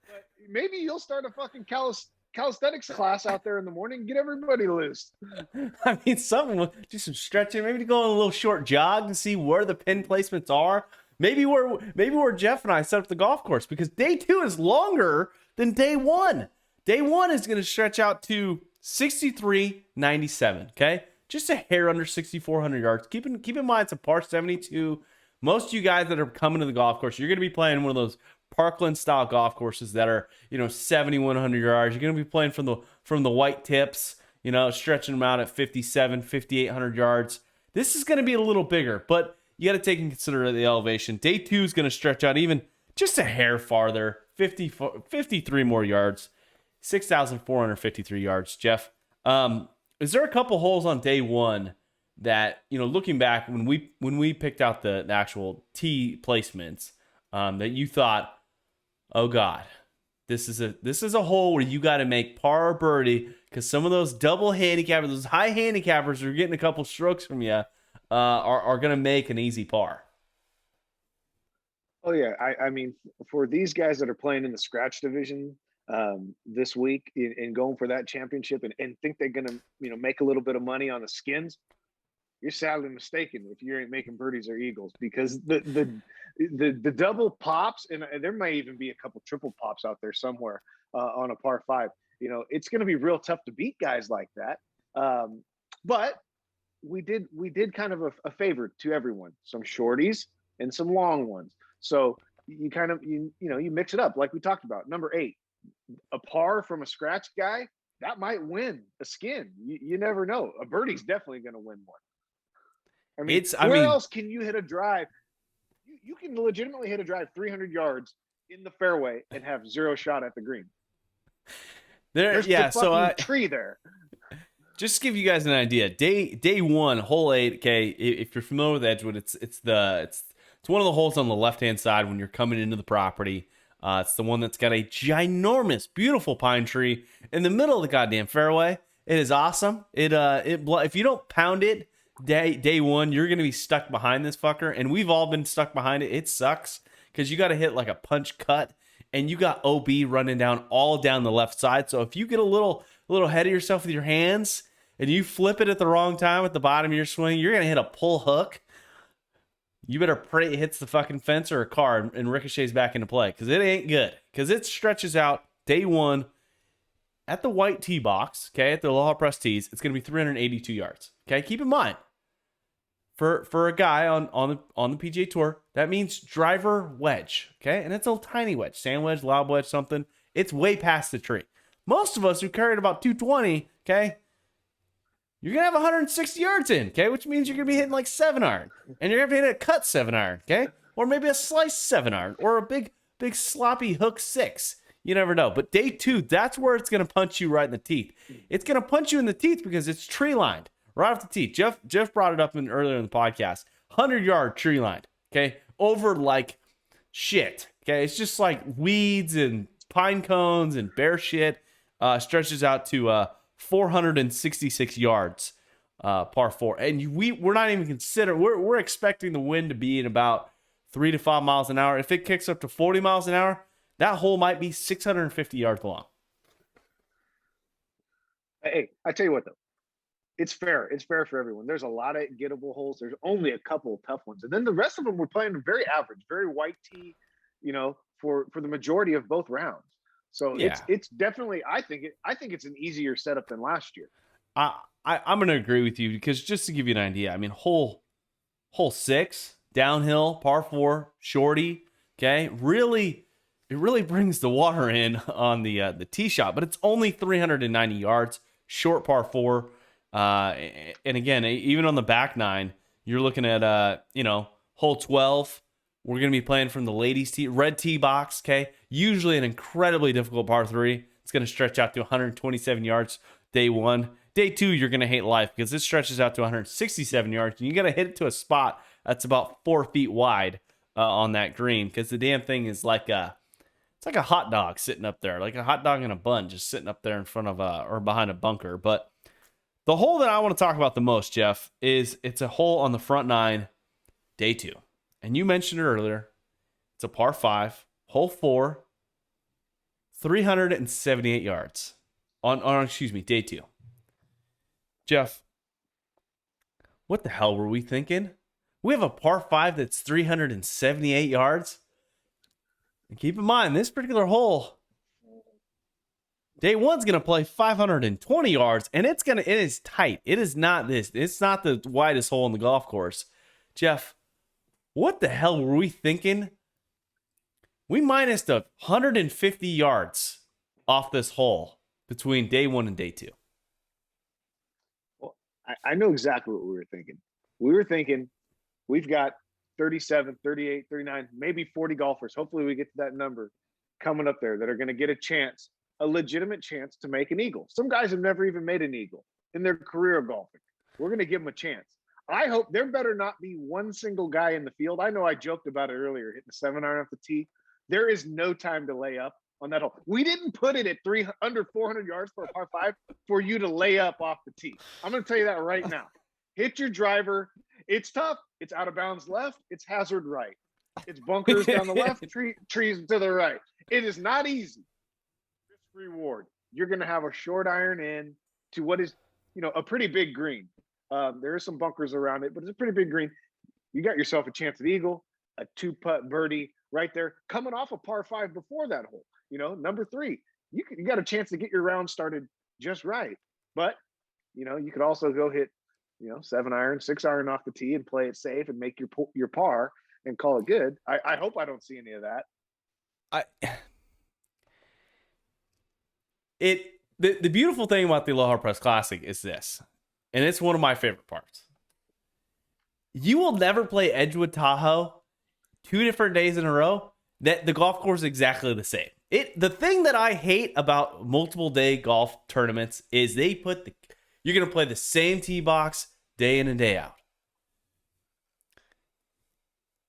[SPEAKER 6] But maybe you'll start a fucking calisthenics class out there in the morning and get everybody loose.
[SPEAKER 5] I mean, do some stretching, maybe to go on a little short jog to see where the pin placements are. Maybe where Jeff and I set up the golf course, because day 2 is longer than day 1. Day 1 is going to stretch out to 63.97. Okay, just a hair under 6,400 yards. Keep in mind it's a par 72. Most of you guys that are coming to the golf course, you're going to be playing one of those Parkland style golf courses that are 7,100 yards. You're going to be playing from the white tips, stretching them out at 57, 5,800 yards. This is going to be a little bigger, but you got to take into consideration the elevation. Day 2 is going to stretch out even just a hair farther, 53 more yards, 6,453 yards. Jeff, is there a couple holes on day 1 that, looking back when we picked out the actual tee placements, that you thought, oh God, this is a hole where you got to make par or birdie, because some of those double handicappers, those high handicappers who are getting a couple strokes from you, are going to make an easy par?
[SPEAKER 6] Oh yeah, I mean, for these guys that are playing in the scratch division this week and going for that championship and think they're going to make a little bit of money on the skins, you're sadly mistaken if you ain't making birdies or eagles, because the double pops, and there may even be a couple triple pops out there somewhere on a par 5. It's going to be real tough to beat guys like that. But we did kind of a favor to everyone, some shorties and some long ones. So you kind of you mix it up like we talked about. Number 8, a par from a scratch guy, that might win a skin. You never know. A birdie's definitely going to win one. I mean, where else can you hit a drive? You can legitimately hit a drive 300 yards in the fairway and have 0 shot at the green. There's the fucking tree there.
[SPEAKER 5] Just to give you guys an idea, day 1, hole 8. Okay, if you're familiar with Edgewood, it's one of the holes on the left hand side when you're coming into the property. It's the one that's got a ginormous, beautiful pine tree in the middle of the goddamn fairway. It is awesome. If you don't pound it day 1, you're going to be stuck behind this fucker, and we've all been stuck behind it. It sucks because you got to hit like a punch cut, and you got OB running down all down the left side. So if you get a little ahead of yourself with your hands and you flip it at the wrong time at the bottom of your swing, you're going to hit a pull hook. You better pray it hits the fucking fence or a car and ricochets back into play, because it ain't good, because it stretches out day 1 at the white tee box, okay, at the Aloha Press tees. It's going to be 382 yards. Okay, keep in mind, for a guy on the PGA Tour, that means driver wedge, okay? And it's a tiny wedge, sand wedge, lob wedge, something. It's way past the tree. Most of us who carried about 220, okay, you're going to have 160 yards in, okay? Which means you're going to be hitting like 7-iron. And you're going to have to hit a cut 7-iron, okay? Or maybe a slice 7-iron. Or a big sloppy hook 6. You never know. But day 2, that's where it's going to punch you right in the teeth. It's going to punch you in the teeth because it's tree lined. Right off the tee. Jeff brought it up earlier in the podcast. 100-yard tree lined. Okay? Over like shit. Okay? It's just like weeds and pine cones and bare shit. Stretches out to 466 yards, par 4. And we're not even considering, we're expecting the wind to be in about 3 to 5 miles an hour. If it kicks up to 40 miles an hour, that hole might be 650 yards long.
[SPEAKER 6] Hey, I tell you what, though. It's fair. It's fair for everyone. There's a lot of gettable holes. There's only a couple of tough ones. And then the rest of them we're playing very average, very white tee, for the majority of both rounds. So yeah. It's definitely, I think it's an easier setup than last year.
[SPEAKER 5] I'm going to agree with you, because just to give you an idea, I mean, hole 6, downhill, par 4, shorty, okay? It really brings the water in on the tee shot, but it's only 390 yards, short par 4. And again, even on the back 9, you're looking at, hole 12. We're going to be playing from the ladies' tee, red tee box, okay? Usually an incredibly difficult par 3. It's going to stretch out to 127 yards day 1. Day 2, you're going to hate life, because it stretches out to 167 yards, and you got to hit it to a spot that's about 4 feet wide on that green, because the damn thing is like it's like a hot dog sitting up there, like a hot dog in a bun, just sitting up there in front of or behind a bunker. But the hole that I want to talk about the most, Jeff, it's a hole on the front 9, day 2. And you mentioned it earlier. It's a par 5, hole 4, 378 yards on day 2. Jeff, what the hell were we thinking? We have a par 5 that's 378 yards. And keep in mind, this particular hole, Day one's going to play 520 yards, and it is tight. It is not this. It's not the widest hole in the golf course. Jeff, what the hell were we thinking? We minused 150 yards off this hole between day one and day two.
[SPEAKER 6] Well, I know exactly what we were thinking. We were thinking we've got 37, 38, 39, maybe 40 golfers. Hopefully we get to that number coming up there that are going to get a legitimate chance to make an eagle. Some guys have never even made an eagle in their career of golfing. We're going to give them a chance. I hope there better not be one single guy in the field. I know I joked about it earlier, hitting the 7-iron off the tee. There is no time to lay up on that hole. We didn't put it at under 400 yards for a par 5 for you to lay up off the tee. I'm going to tell you that right now. Hit your driver. It's tough. It's out of bounds left. It's hazard right. It's bunkers down the left, trees to the right. It is not easy. Reward. You're going to have a short iron in to what is, a pretty big green. There are some bunkers around it, but it's a pretty big green. You got yourself a chance at eagle, a 2-putt birdie right there, coming off a par 5 before that hole. Number 3, you got a chance to get your round started just right. But you could also go hit 7-iron, 6-iron off the tee and play it safe and make your par and call it good. I hope I don't see any of that.
[SPEAKER 5] The beautiful thing about the Aloha Press Classic is this, and it's one of my favorite parts. You will never play Edgewood Tahoe 2 different days in a row that the golf course is exactly the same. The thing that I hate about multiple day golf tournaments is you're going to play the same tee box day in and day out.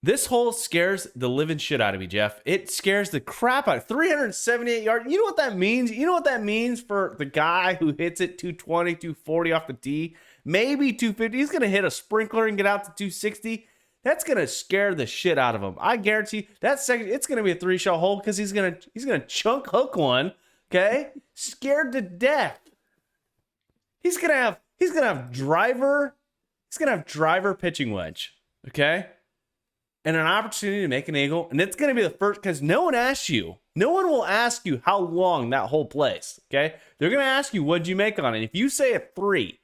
[SPEAKER 5] This hole scares the living shit out of me, Jeff. It scares the crap out of 378 yards. You know what that means? You know what that means for the guy who hits it 220, 240 off the tee? Maybe 250. He's going to hit a sprinkler and get out to 260. That's going to scare the shit out of him. I guarantee it's going to be a 3-shot hole because he's going to chunk hook one, okay? Scared to death. He's going to have driver pitching wedge, okay? And an opportunity to make an eagle. And it's going to be the first, because no one will ask you how long that hole plays. Okay. They're going to ask you, what'd you make on it? If you say a 3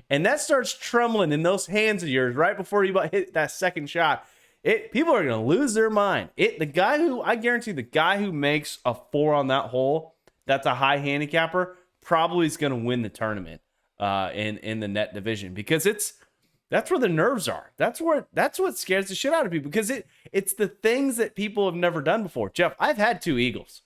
[SPEAKER 5] and that starts trembling in those hands of yours right before you hit that second shot, people are going to lose their mind. I guarantee the guy who makes a 4 on that hole, that's a high handicapper, probably is going to win the tournament in the net division, because that's where the nerves are. That's what scares the shit out of people, because it's the things that people have never done before. Jeff, I've had 2 eagles.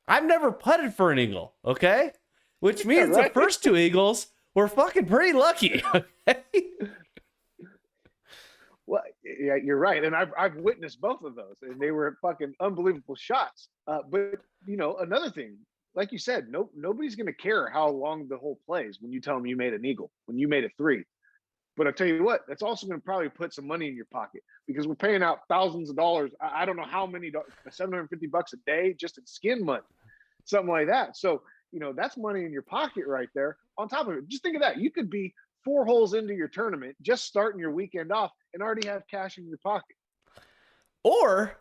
[SPEAKER 5] I've never putted for an eagle, okay? Which means the first 2 eagles were fucking pretty lucky. Okay?
[SPEAKER 6] Well, yeah, you're right, and I've witnessed both of those, and they were fucking unbelievable shots. But another thing, like you said, nobody's gonna care how long the hole plays when you tell them you made an eagle, when you made a 3. But I'll tell you what, that's also going to probably put some money in your pocket, because we're paying out thousands of dollars. I don't know how many, $750 a day just in skin money, something like that. So, that's money in your pocket right there. On top of it, just think of that. You could be 4 holes into your tournament, just starting your weekend off, and already have cash in your pocket. Or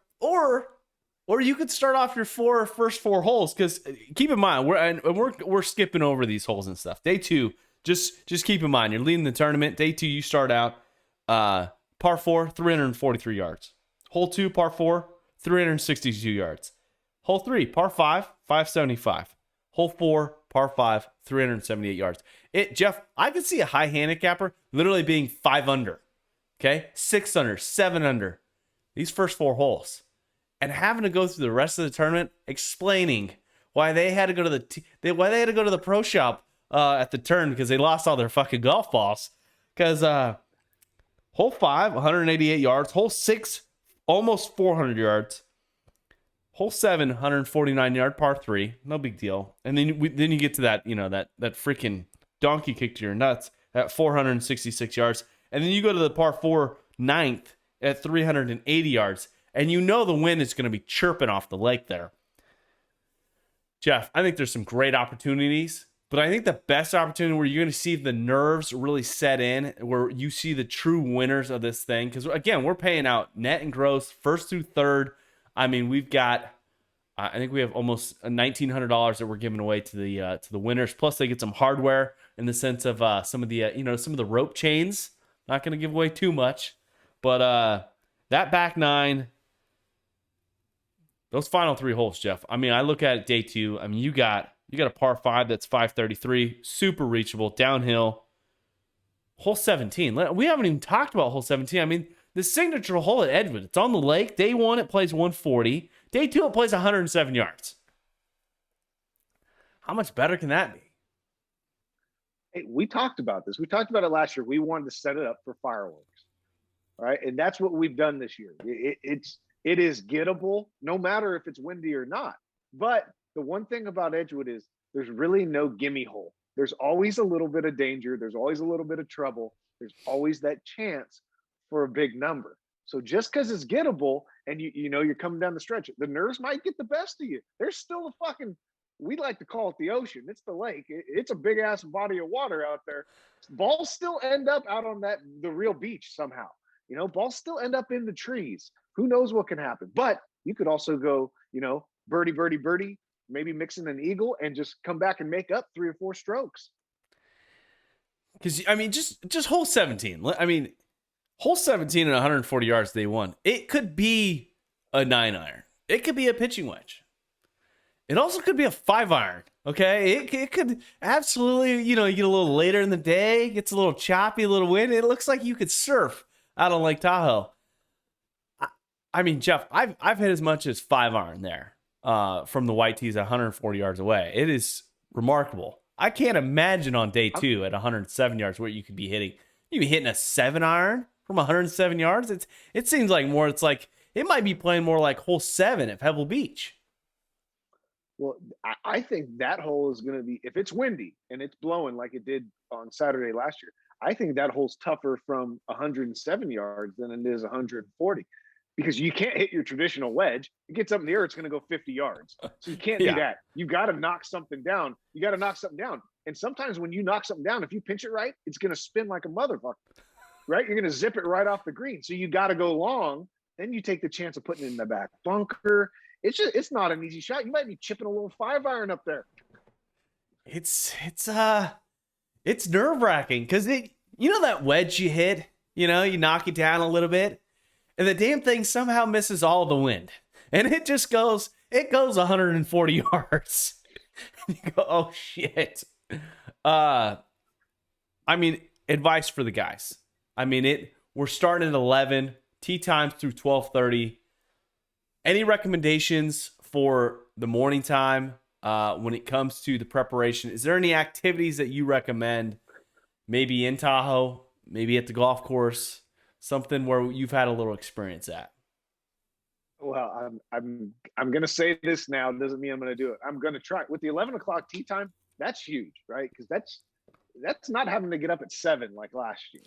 [SPEAKER 5] you could start off your first 4 holes, because keep in mind, we're skipping over these holes and stuff. Day 2. Just keep in mind, you're leading the tournament. Day 2, you start out par 4, 343 yards. Hole 2, par 4, 362 yards. Hole 3, par 5, 575. Hole 4, par 5, 378 yards. Jeff, I could see a high handicapper literally being 5 under, okay? 6 under, 7 under. These first 4 holes. And having to go through the rest of the tournament explaining why they had to go to the pro shop at the turn because they lost all their fucking golf balls. Because hole 5, 188 yards. Hole 6, almost 400 yards. Hole 7, 149 yard par 3, no big deal. And then you get to that, that freaking donkey kick to your nuts at 466 yards. And then you go to the par 4 ninth at 380 yards, and the wind is going to be chirping off the lake there. Jeff, I think there's some great opportunities. But I think the best opportunity where you're going to see the nerves really set in, where you see the true winners of this thing. Because, again, we're paying out net and gross, first through third. I mean, we've got I think we have almost $1,900 that we're giving away to the winners. Plus, they get some hardware in the sense of some of the some of the rope chains. Not going to give away too much, but that back nine, those final 3 holes, Jeff. I mean, I look at it day 2. I mean, you got a par 5 that's 533, super reachable downhill. Hole 17. We haven't even talked about hole 17. I mean, the signature hole at Edgewood. It's on the lake. Day 1, it plays 140. Day 2, it plays 107 yards. How much better can that be?
[SPEAKER 6] Hey, we talked about this. We talked about it last year. We wanted to set it up for fireworks, right? And that's what we've done this year. It is gettable, no matter if it's windy or not. But the one thing about Edgewood is there's really no gimme hole. There's always a little bit of danger. There's always a little bit of trouble. There's always that chance for a big number. So just because it's gettable and you're coming down the stretch, the nerves might get the best of you. There's still a fucking, we like to call it the ocean. It's the lake. It's a big ass body of water out there. Balls still end up out on the real beach somehow. Balls still end up in the trees. Who knows what can happen? But you could also go, birdie, birdie, birdie, maybe mixing an eagle and just come back and make up 3 or 4 strokes.
[SPEAKER 5] Because, I mean, just hole 17. I mean, hole 17 and 140 yards day 1. It could be a 9-iron. It could be a pitching wedge. It also could be a 5-iron. Okay? It could absolutely, you get a little later in the day, gets a little choppy, a little wind. It looks like you could surf out on Lake Tahoe. I mean, Jeff, I've hit as much as 5-iron there. From the white tees at 140 yards away. It is remarkable. I can't imagine on day 2 at 107 yards what you could be hitting. You'd be hitting a 7-iron from 107 yards. It seems like more. It's like it might be playing more like hole 7 at Pebble Beach.
[SPEAKER 6] Well, I think that hole is going to be, if it's windy and it's blowing like it did on Saturday last year, I think that hole's tougher from 107 yards than it is 140. Because you can't hit your traditional wedge. It gets up in the air, it's going to go 50 yards. So you can't do that. You got to knock something down. And sometimes when you knock something down, if you pinch it right, it's going to spin like a motherfucker, right? You're going to zip it right off the green. So you got to go long. Then you take the chance of putting it in the back bunker. It's not an easy shot. You might be chipping a little 5-iron up there.
[SPEAKER 5] It's nerve-wracking because that wedge you hit, you knock it down a little bit. And the damn thing somehow misses all the wind. And it goes 140 yards. You go, oh shit. I mean, advice for the guys. I mean, we're starting at 11, tee times through 12:30. Any recommendations for the morning time when it comes to the preparation? Is there any activities that you recommend? Maybe in Tahoe, maybe at the golf course? Something where you've had a little experience at.
[SPEAKER 6] Well, I'm going to say this now. Doesn't mean I'm going to do it. I'm going to try with the 11 o'clock tee time. That's huge, right? Because that's not having to get up at 7 like last year.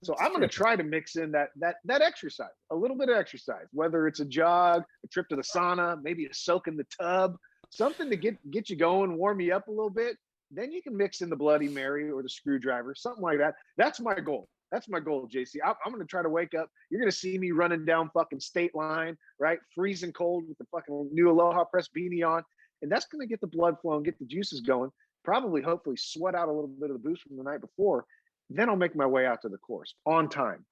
[SPEAKER 6] So I'm going to try to mix in that exercise, a little bit of exercise, whether it's a jog, a trip to the sauna, maybe a soak in the tub, something to get you going, warm you up a little bit. Then you can mix in the Bloody Mary or the screwdriver, something like that. That's my goal. That's my goal, JC. I'm going to try to wake up. You're going to see me running down fucking State Line, right? Freezing cold with the fucking new Aloha Press beanie on. And that's going to get the blood flowing, get the juices going, probably, hopefully sweat out a little bit of the boost from the night before. Then I'll make my way out to the course on time.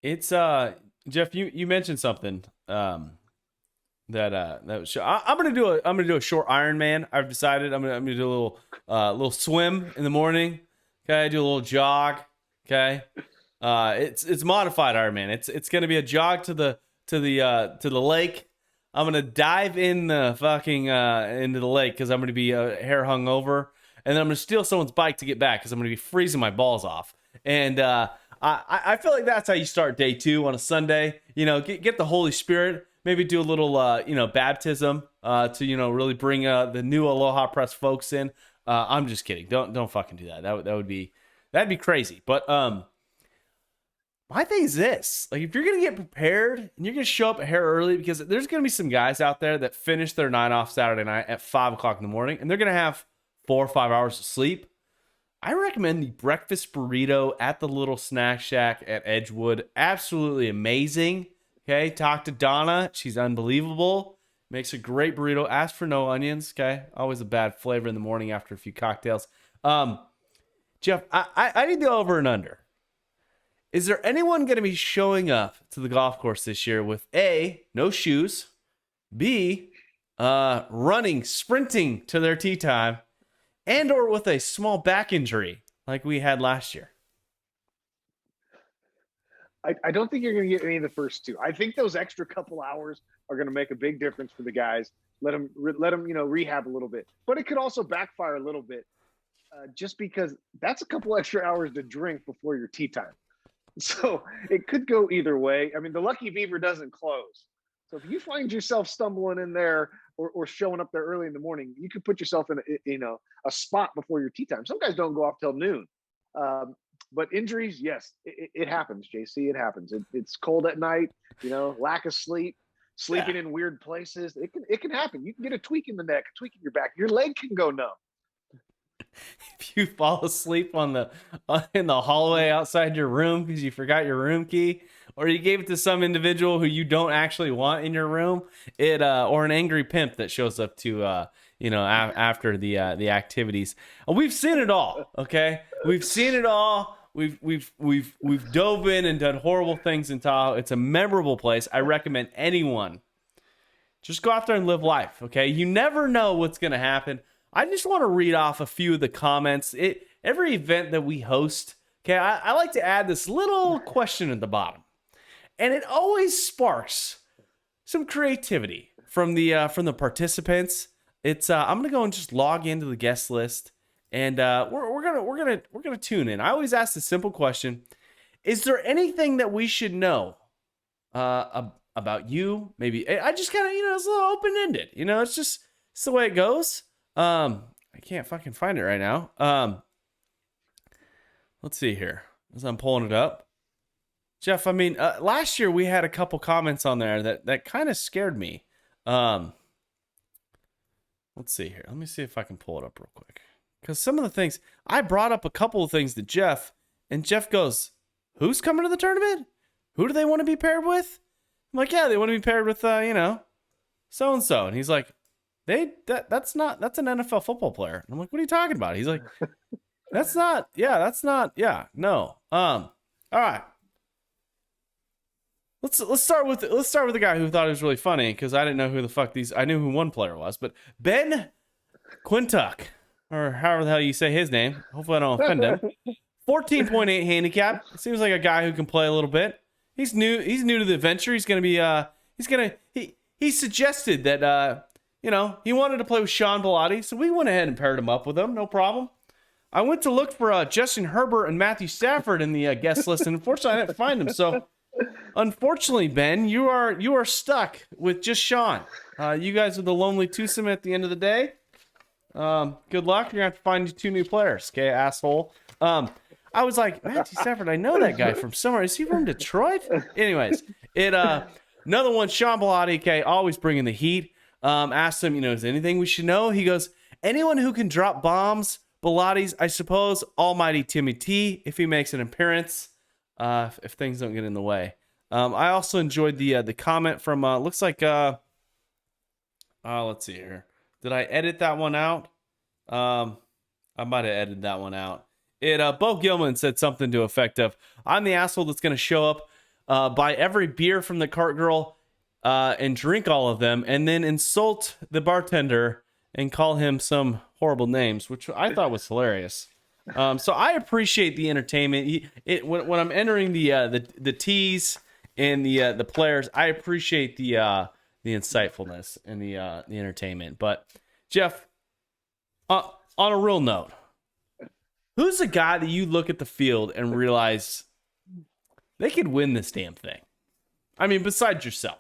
[SPEAKER 5] It's, Jeff, you mentioned something, I'm going to do a short Ironman. I've decided I'm going to do a little swim in the morning. Okay. Do a little jog. Okay, it's modified Ironman. It's gonna be a jog to the lake. I'm gonna dive in the fucking into the lake because I'm gonna be hair hung over, and then I'm gonna steal someone's bike to get back because I'm gonna be freezing my balls off. And I feel like that's how you start day 2 on a Sunday. Get the Holy Spirit. Maybe do a little baptism to really bring the new Aloha Press folks in. I'm just kidding. Don't fucking do that. That'd be crazy. But my thing is this. Like, if you're going to get prepared and you're going to show up a hair early, because there's going to be some guys out there that finish their night off Saturday night at 5 o'clock in the morning, and they're going to have 4 or 5 hours of sleep. I recommend the breakfast burrito at the little snack shack at Edgewood. Absolutely amazing. Okay, talk to Donna. She's unbelievable. Makes a great burrito. Ask for no onions, okay? Always a bad flavor in the morning after a few cocktails. Jeff, I need the over and under. Is there anyone going to be showing up to the golf course this year with A, no shoes, B, running, sprinting to their tee time, and or with a small back injury like we had last year?
[SPEAKER 6] I don't think you're going to get any of the first two. I think those extra couple hours are going to make a big difference for the guys. Let them, rehab a little bit. But it could also backfire a little bit, just because that's a couple extra hours to drink before your tee time. So it could go either way. I mean, the Lucky Beaver doesn't close. So if you find yourself stumbling in there or showing up there early in the morning, you could put yourself in a spot before your tee time. Some guys don't go off till noon. But injuries, yes, it happens, JC. It happens. It's cold at night, lack of sleep, sleeping in weird places. It can happen. You can get a tweak in the neck, a tweak in your back. Your leg can go numb.
[SPEAKER 5] If you fall asleep in the hallway outside your room because you forgot your room key, or you gave it to some individual who you don't actually want in your room, or an angry pimp that shows up to after the activities. We've seen it all. Okay, we've seen it all. We've dove in and done horrible things in Tahoe. It's a memorable place. I recommend anyone just go out there and live life. Okay, you never know what's gonna happen. I just want to read off a few of the comments. Every event that we host, okay, I like to add this little question at the bottom, and it always sparks some creativity from the participants. It's I'm gonna go and just log into the guest list, and we're gonna tune in. I always ask the simple question: is there anything that we should know about you? Maybe I just kind of it's a little open ended. It's the way it goes. I can't fucking find it right now. Let's see here as I'm pulling it up. Jeff, I mean, last year we had a couple comments on there that kind of scared me. Let's see here. Let me see if I can pull it up real quick. Because some of the things, I brought up a couple of things to Jeff, and Jeff goes, who's coming to the tournament? Who do they want to be paired with? I'm like, yeah, they want to be paired with, so-and-so. And he's like, that's an NFL football player. And I'm like, what are you talking about? He's like, no. All right. Let's start with the guy who thought it was really funny, because I didn't know who the fuck I knew who one player was, but Ben Quintuck, or however the hell you say his name. Hopefully I don't offend him. 14.8 handicap. Seems like a guy who can play a little bit. He's new to the adventure. He's gonna be he suggested that he wanted to play with Sean Bellotti, so we went ahead and paired him up with him, no problem. I went to look for Justin Herbert and Matthew Stafford in the guest list, and unfortunately I didn't find them. So unfortunately, Ben, you are stuck with just Sean. You guys are the lonely twosome at the end of the day. Good luck. You're gonna have to find you two new players, okay, asshole. I was like, Matthew Stafford, I know that guy from somewhere. Is he from Detroit? Anyways, another one, Sean Bellotti, okay, always bringing the heat. Asked him, is there anything we should know? He goes, anyone who can drop bombs, Bellotti's, I suppose, almighty Timmy T, if he makes an appearance, if things don't get in the way. I also enjoyed the comment from, looks like, let's see here. Did I edit that one out? I might have edited that one out. Bo Gilman said something to the effect of, I'm the asshole that's going to show up, buy every beer from the cart girl, and drink all of them, and then insult the bartender and call him some horrible names, which I thought was hilarious. So I appreciate the entertainment. When I'm entering the teas and the players, I appreciate the insightfulness and the entertainment. But Jeff, on a real note, who's the guy that you look at the field and realize they could win this damn thing? I mean, besides yourself.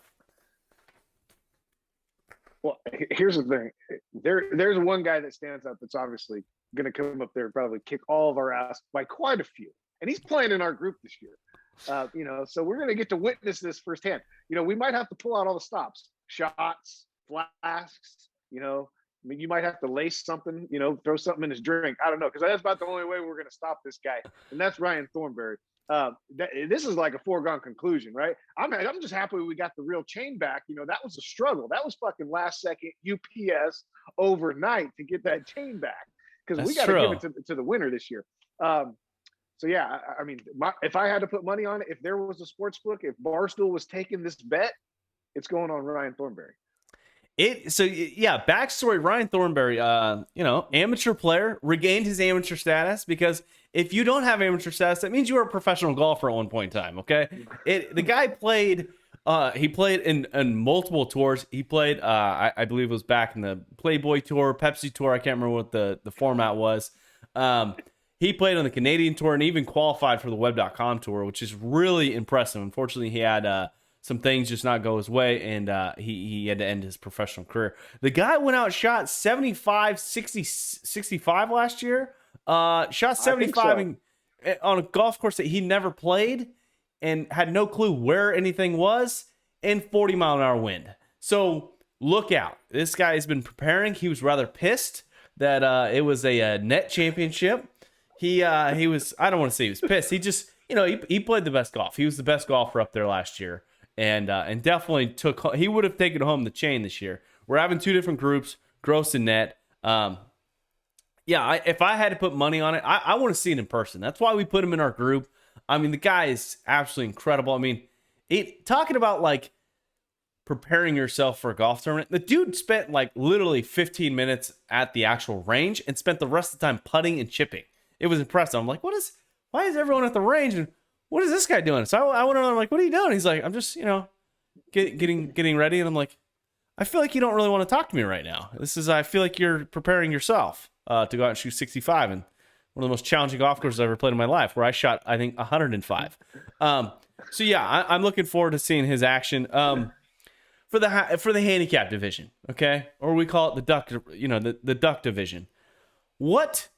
[SPEAKER 6] Well, here's the thing. There's one guy that stands out that's obviously going to come up there and probably kick all of our ass by quite a few. And he's playing in our group this year. So we're going to get to witness this firsthand. We might have to pull out all the stops, shots, flasks, you might have to lace something, throw something in his drink. I don't know, because that's about the only way we're going to stop this guy. And that's Ryan Thornberry. This is like a foregone conclusion, right? I'm just happy we got the real chain back. That was a struggle. That was fucking last second UPS overnight to get that chain back, because we got to give it to the winner this year. So yeah, I mean, if I had to put money on it, if there was a sports book, if Barstool was taking this bet, it's going on Ryan Thornberry.
[SPEAKER 5] Backstory: Ryan Thornberry, amateur player, regained his amateur status, because if you don't have amateur status, that means you were a professional golfer at one point in time. Okay, the guy played. He played in multiple tours. He played, I believe it was back in the Playboy Tour, Pepsi Tour. I can't remember what the format was. He played on the Canadian Tour and even qualified for the Web.com Tour, which is really impressive. Unfortunately, he had some things just not go his way, and he had to end his professional career. The guy went out, shot 75, 60, 65 last year. Shot 75 on a golf course that he never played and had no clue where anything was, and 40-mile-an-hour wind. So look out. This guy has been preparing. He was rather pissed that it was a net championship. He was, I don't want to say he was pissed. He just, he played the best golf. He was the best golfer up there last year. And definitely he would have taken home the chain this year. We're having two different groups, gross and net. If I had to put money on it, I want to see it in person. That's why we put him in our group. I mean, the guy is absolutely incredible. I mean, talking about like preparing yourself for a golf tournament, the dude spent like literally 15 minutes at the actual range and spent the rest of the time putting and chipping. It was impressive. I'm like, why is everyone at the range, and what is this guy doing? So I went on, I'm like, what are you doing? He's like, I'm just, getting ready. And I'm like, I feel like you don't really want to talk to me right now. I feel like you're preparing yourself to go out and shoot 65, and one of the most challenging golf courses I've ever played in my life, where I shot, I think, 105. So yeah, I'm looking forward to seeing his action for the handicap division. Okay. Or we call it the duck, the duck division. What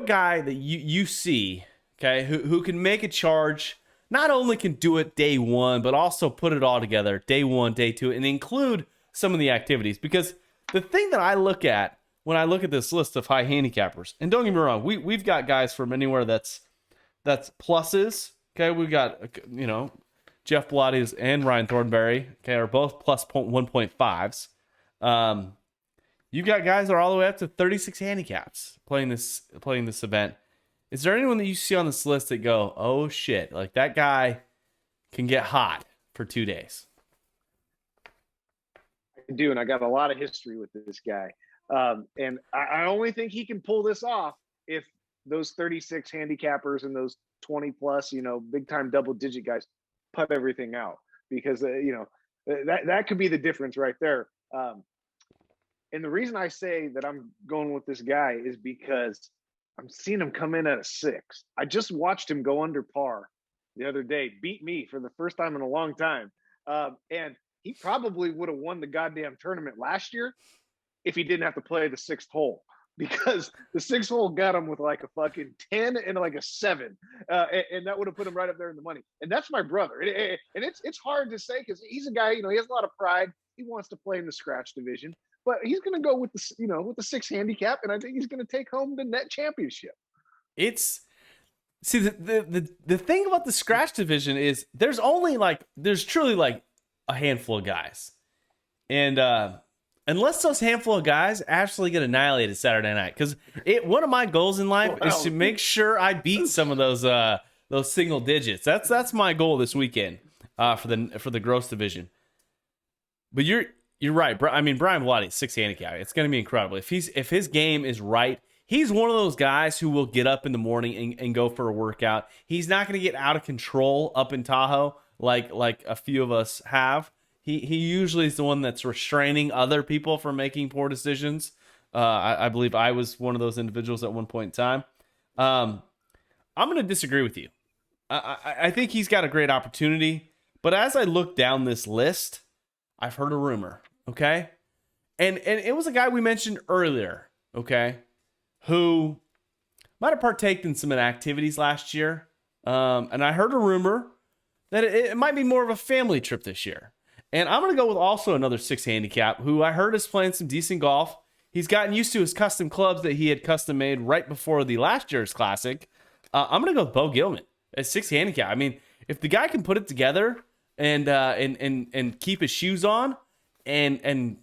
[SPEAKER 5] guy that you see, okay, who can make a charge, not only can do it day one, but also put it all together day one, day two, and include some of the activities? Because the thing that I look at when I look at this list of high handicappers, and don't get me wrong, we've got guys from anywhere that's pluses. Okay, we've got, Jeff Pilates and Ryan Thornberry, okay, are both plus 1.5s. You've got guys that are all the way up to 36 handicaps playing this event. Is there anyone that you see on this list that go, oh shit, like that guy can get hot for 2 days?
[SPEAKER 6] I do, and I got a lot of history with this guy. And I only think he can pull this off if those 36 handicappers and those 20 plus, big time double digit guys putt everything out, because, that could be the difference right there. And the reason I say that I'm going with this guy is because I'm seeing him come in at a 6. I just watched him go under par the other day, beat me for the first time in a long time. And he probably would have won the goddamn tournament last year if he didn't have to play the 6th hole, because the 6th hole got him with like a fucking 10 and like a 7. And that would have put him right up there in the money. And that's my brother. And it's hard to say, because he's a guy, he has a lot of pride. He wants to play in the scratch division. But he's going to go with the 6 handicap, and I think he's going to take home the net championship.
[SPEAKER 5] The thing about the scratch division is there's truly like a handful of guys, and unless those handful of guys actually get annihilated Saturday night, because one of my goals in life is to make sure I beat some of those single digits. That's my goal this weekend for the gross division. But you're right. I mean, Brian Vlade, 6 handicap. It's going to be incredible. If his game is right, he's one of those guys who will get up in the morning and go for a workout. He's not going to get out of control up in Tahoe like a few of us have. He usually is the one that's restraining other people from making poor decisions. I believe I was one of those individuals at one point in time. I'm going to disagree with you. I think he's got a great opportunity, but as I look down this list, I've heard a rumor. Okay. And it was a guy we mentioned earlier. Okay. Who might have partaken in some activities last year. And I heard a rumor that it might be more of a family trip this year. And I'm going to go with also another 6 handicap who I heard is playing some decent golf. He's gotten used to his custom clubs that he had custom made right before the last year's classic. I'm going to go with Bo Gilman. at 6 handicap. I mean, if the guy can put it together and keep his shoes on and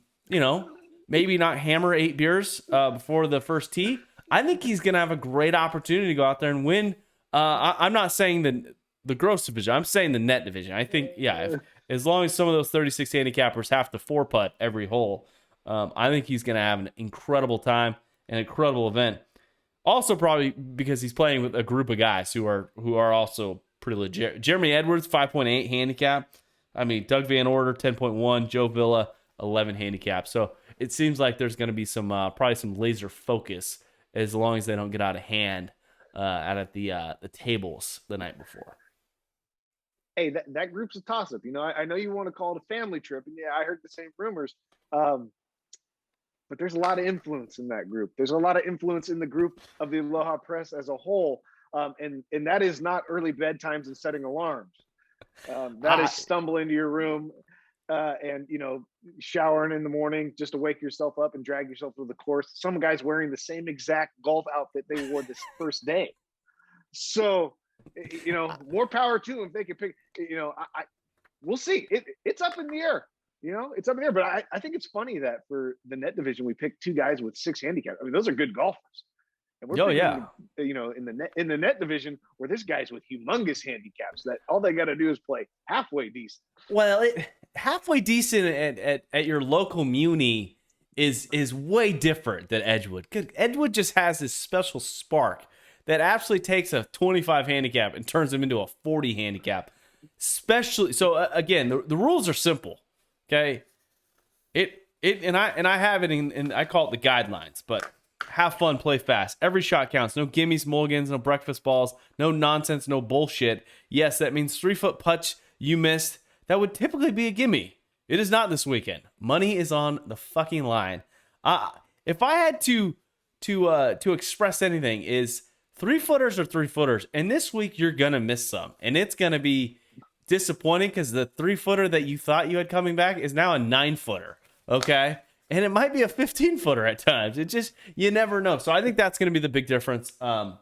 [SPEAKER 5] maybe not hammer 8 beers before the first tee, I think he's going to have a great opportunity to go out there and win. I'm not saying the gross division. I'm saying the net division. I think, as long as some of those 36 handicappers have to 4-putt every hole, I think he's going to have an incredible time, an incredible event. Also, probably because he's playing with a group of guys who are also pretty legit. Jeremy Edwards, 5.8 handicap. I mean, Doug Van Order, 10.1. Joe Villa, 11 handicap. So it seems like there's going to be some probably some laser focus as long as they don't get out of hand out at the tables the night before.
[SPEAKER 6] Hey, that group's a toss-up. I know you want to call it a family trip, and I heard the same rumors. But there's a lot of influence in that group. There's a lot of influence in the group of the Aloha Press as a whole, and that is not early bedtimes and setting alarms. That is stumble into your room and showering in the morning just to wake yourself up and drag yourself through the course. Some guys wearing the same exact golf outfit they wore this first day. So, more power to them if they can pick. We'll see. It's up in the air. It's up in the air. But I think it's funny that for the net division we picked 2 guys with 6 handicaps. I mean, those are good golfers. And we're in the net division where there's guys with humongous handicaps that all they got to do is play halfway decent.
[SPEAKER 5] Well, halfway decent at your local muni is way different than Edgewood. Edgewood just has this special spark that absolutely takes a 25 handicap and turns them into a 40 handicap. Especially so, again, the rules are simple. Okay, and I have it in I call it the guidelines, but have fun, play fast. Every shot counts. No gimmies, mulligans, no breakfast balls, no nonsense, no bullshit. Yes, that means 3-foot putts you missed. That would typically be a gimme. It is not this weekend. Money is on the fucking line. If I had to express anything, is 3-footers are 3-footers, and this week you're gonna miss some, and it's gonna be disappointing because the 3-footer that you thought you had coming back is now a 9-footer. Okay. And it might be a 15-footer at times. It just, you never know. So I think that's going to be the big difference. I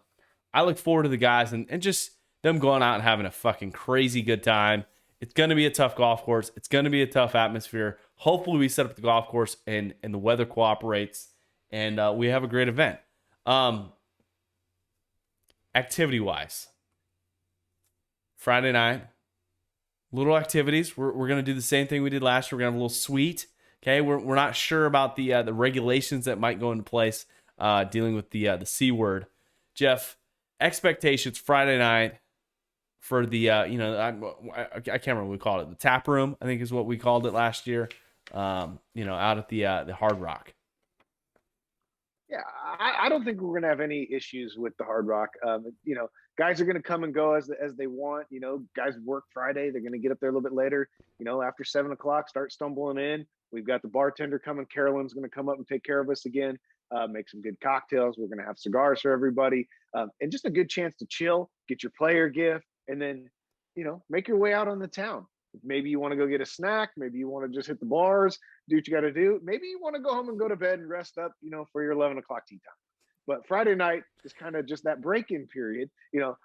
[SPEAKER 5] look forward to the guys and just them going out and having a fucking crazy good time. It's going to be a tough golf course. It's going to be a tough atmosphere. Hopefully we set up the golf course and the weather cooperates and we have a great event. Activity wise, Friday night, little activities. We're going to do the same thing we did last year. We're going to have a little suite. Okay, we're not sure about the regulations that might go into place dealing with the C word. Jeff, expectations Friday night for the I can't remember what we called it. The tap room, I think is what we called it last year. Out at the Hard Rock.
[SPEAKER 6] Yeah, I don't think we're going to have any issues with the Hard Rock. Guys are going to come and go as they want. Guys work Friday. They're going to get up there a little bit later. After 7 o'clock, start stumbling in. We've got the bartender coming. Carolyn's going to come up and take care of us again, make some good cocktails. We're going to have cigars for everybody, and just a good chance to chill, get your player gift, and then, make your way out on the town. Maybe you want to go get a snack. Maybe you want to just hit the bars, do what you got to do. Maybe you want to go home and go to bed and rest up, for your 11 o'clock tee time. But Friday night is kind of just that break-in period.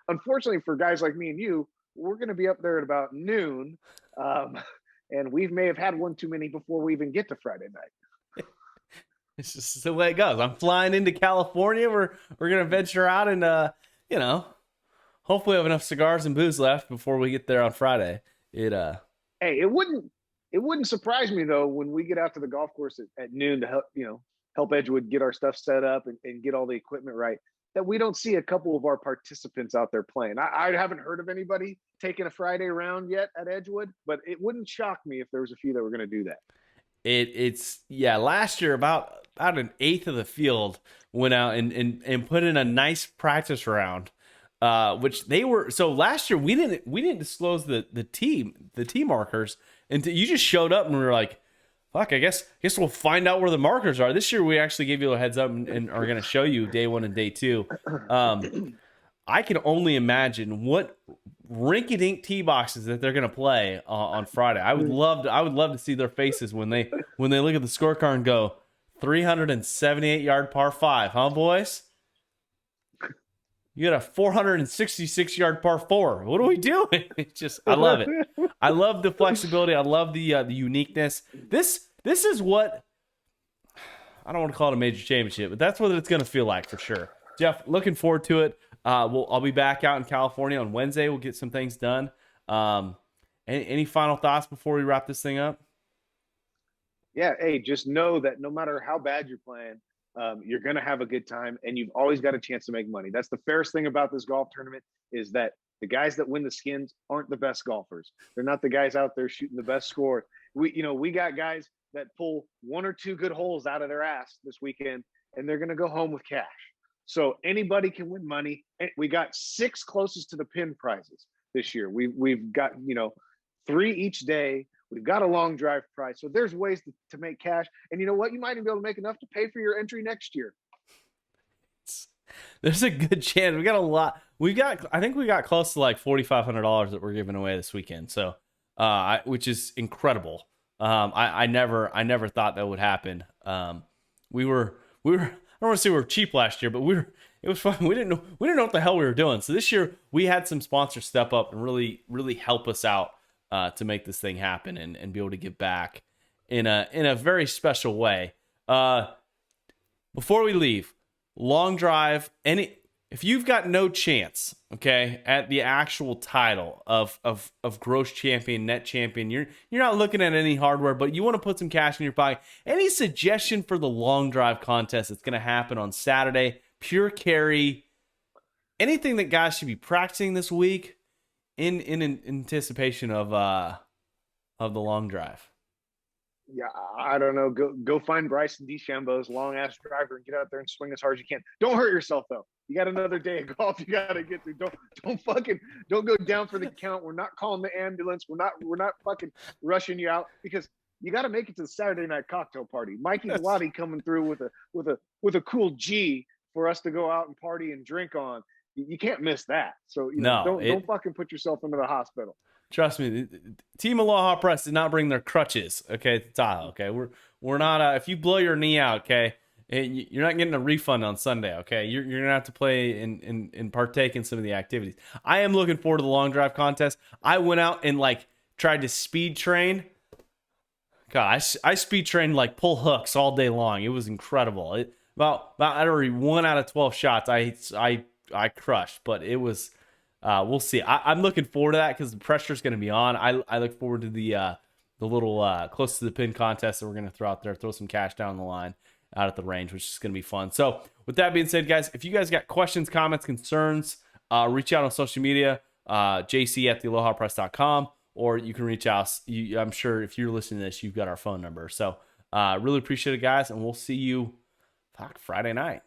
[SPEAKER 6] Unfortunately for guys like me and you, we're going to be up there at about noon. And we may have had one too many before we even get to Friday night.
[SPEAKER 5] It's just the way it goes. I'm flying into California. We're going to venture out and, hopefully have enough cigars and booze left before we get there on Friday. Hey,
[SPEAKER 6] it wouldn't surprise me though when we get out to the golf course at noon to help Edgewood get our stuff set up and get all the equipment right, that we don't see a couple of our participants out there playing. I haven't heard of anybody taking a Friday round yet at Edgewood, but it wouldn't shock me if there was a few that were going to do that.
[SPEAKER 5] It's last year about an eighth of the field went out and put in a nice practice round. Which they were, so last year we didn't disclose the tee markers, and you just showed up and we were like, fuck, I guess we'll find out where the markers are. This year we actually gave you a heads up and are going to show you day 1 and day 2. I can only imagine what rinky-dink tee boxes that they're going to play on Friday. I would love to see their faces when they look at the scorecard and go 378 yard par 5, huh boys? You got a 466-yard par 4. What are we doing? It's just, I love it. I love the flexibility. I love the uniqueness. This is what, I don't want to call it a major championship, but that's what it's going to feel like for sure. Jeff, looking forward to it. I'll be back out in California on Wednesday. We'll get some things done. Any final thoughts before we wrap this thing up?
[SPEAKER 6] Yeah, hey, just know that no matter how bad you're playing, you're going to have a good time, and you've always got a chance to make money. That's the fairest thing about this golf tournament, is that the guys that win the skins aren't the best golfers. They're not the guys out there shooting the best score. We got guys that pull one or two good holes out of their ass this weekend, and they're going to go home with cash. So anybody can win money. We got 6 closest to the pin prizes this year. We've got 3 each day. We've got a long drive prize. So there's ways to make cash. And you know what? You might even be able to make enough to pay for your entry next year.
[SPEAKER 5] There's a good chance. We got a lot. I think we got close to like $4,500 that we're giving away this weekend. So, which is incredible. I never thought that would happen. We were, I don't want to say we were cheap last year, but it was fun. We didn't know what the hell we were doing. So this year we had some sponsors step up and really, really help us out to make this thing happen and be able to give back in a very special way. Before we leave, long drive, if you've got no chance, okay, at the actual title of gross champion, net champion, you're not looking at any hardware, but you want to put some cash in your pocket. Any suggestion for the long drive contest that's going to happen on Saturday? Pure carry, anything that guys should be practicing this week in anticipation of the long drive?
[SPEAKER 6] Yeah, I don't know. Go find Bryson DeChambeau's long ass driver and get out there and swing as hard as you can. Don't hurt yourself though. You got another day of golf you got to get through. Don't go down for the count. We're not calling the ambulance. We're not fucking rushing you out, because you got to make it to the Saturday night cocktail party. Mikey Lottie coming through with a cool G for us to go out and party and drink on. You can't miss that. So don't fucking put yourself into the hospital.
[SPEAKER 5] Trust me, Team Aloha Press did not bring their crutches, okay, to Tahoe, okay? We're not, if you blow your knee out, okay, you're not getting a refund on Sunday, okay? You're going to have to play and partake in some of the activities. I am looking forward to the long drive contest. I went out and, tried to speed train. God, I speed trained, pull hooks all day long. It was incredible. About every 1 out of 12 shots, I crushed, but it was... we'll see. I'm looking forward to that because the pressure is going to be on. I look forward to the little close to the pin contest that we're going to throw out there, throw some cash down the line out at the range, which is going to be fun. So with that being said, guys, if you guys got questions, comments, concerns, reach out on social media, jc@thealohapress.com, or you can reach out. I'm sure if you're listening to this, you've got our phone number. So really appreciate it, guys, and we'll see you Friday night.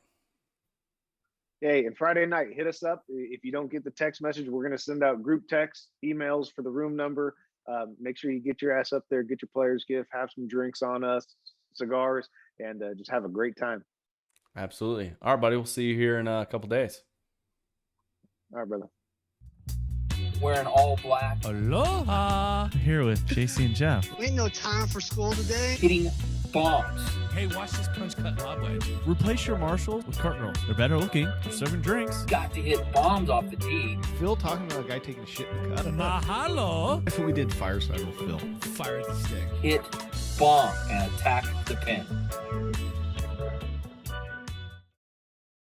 [SPEAKER 6] Hey, and Friday night, hit us up. If you don't get the text message, we're going to send out group texts, emails for the room number. Make sure you get your ass up there, get your player's gift, have some drinks on us, cigars, and just have a great time.
[SPEAKER 5] Absolutely. All right, buddy. We'll see you here in a couple days.
[SPEAKER 6] All right, brother.
[SPEAKER 1] Wearing all black,
[SPEAKER 2] Aloha! Here with JC and Jeff.
[SPEAKER 3] Ain't no time for school today.
[SPEAKER 1] hitting bombs.
[SPEAKER 2] Hey, watch this punch cut lob wedge. Replace your Marshalls with cart girls. They're better looking. They're serving drinks.
[SPEAKER 1] Got to hit bombs off the tee.
[SPEAKER 4] Phil talking about a guy taking a shit in the gutter.
[SPEAKER 2] Mahalo!
[SPEAKER 4] That's what we did fireside with Phil.
[SPEAKER 2] Fire at the stick.
[SPEAKER 1] Hit bomb and attack the pin.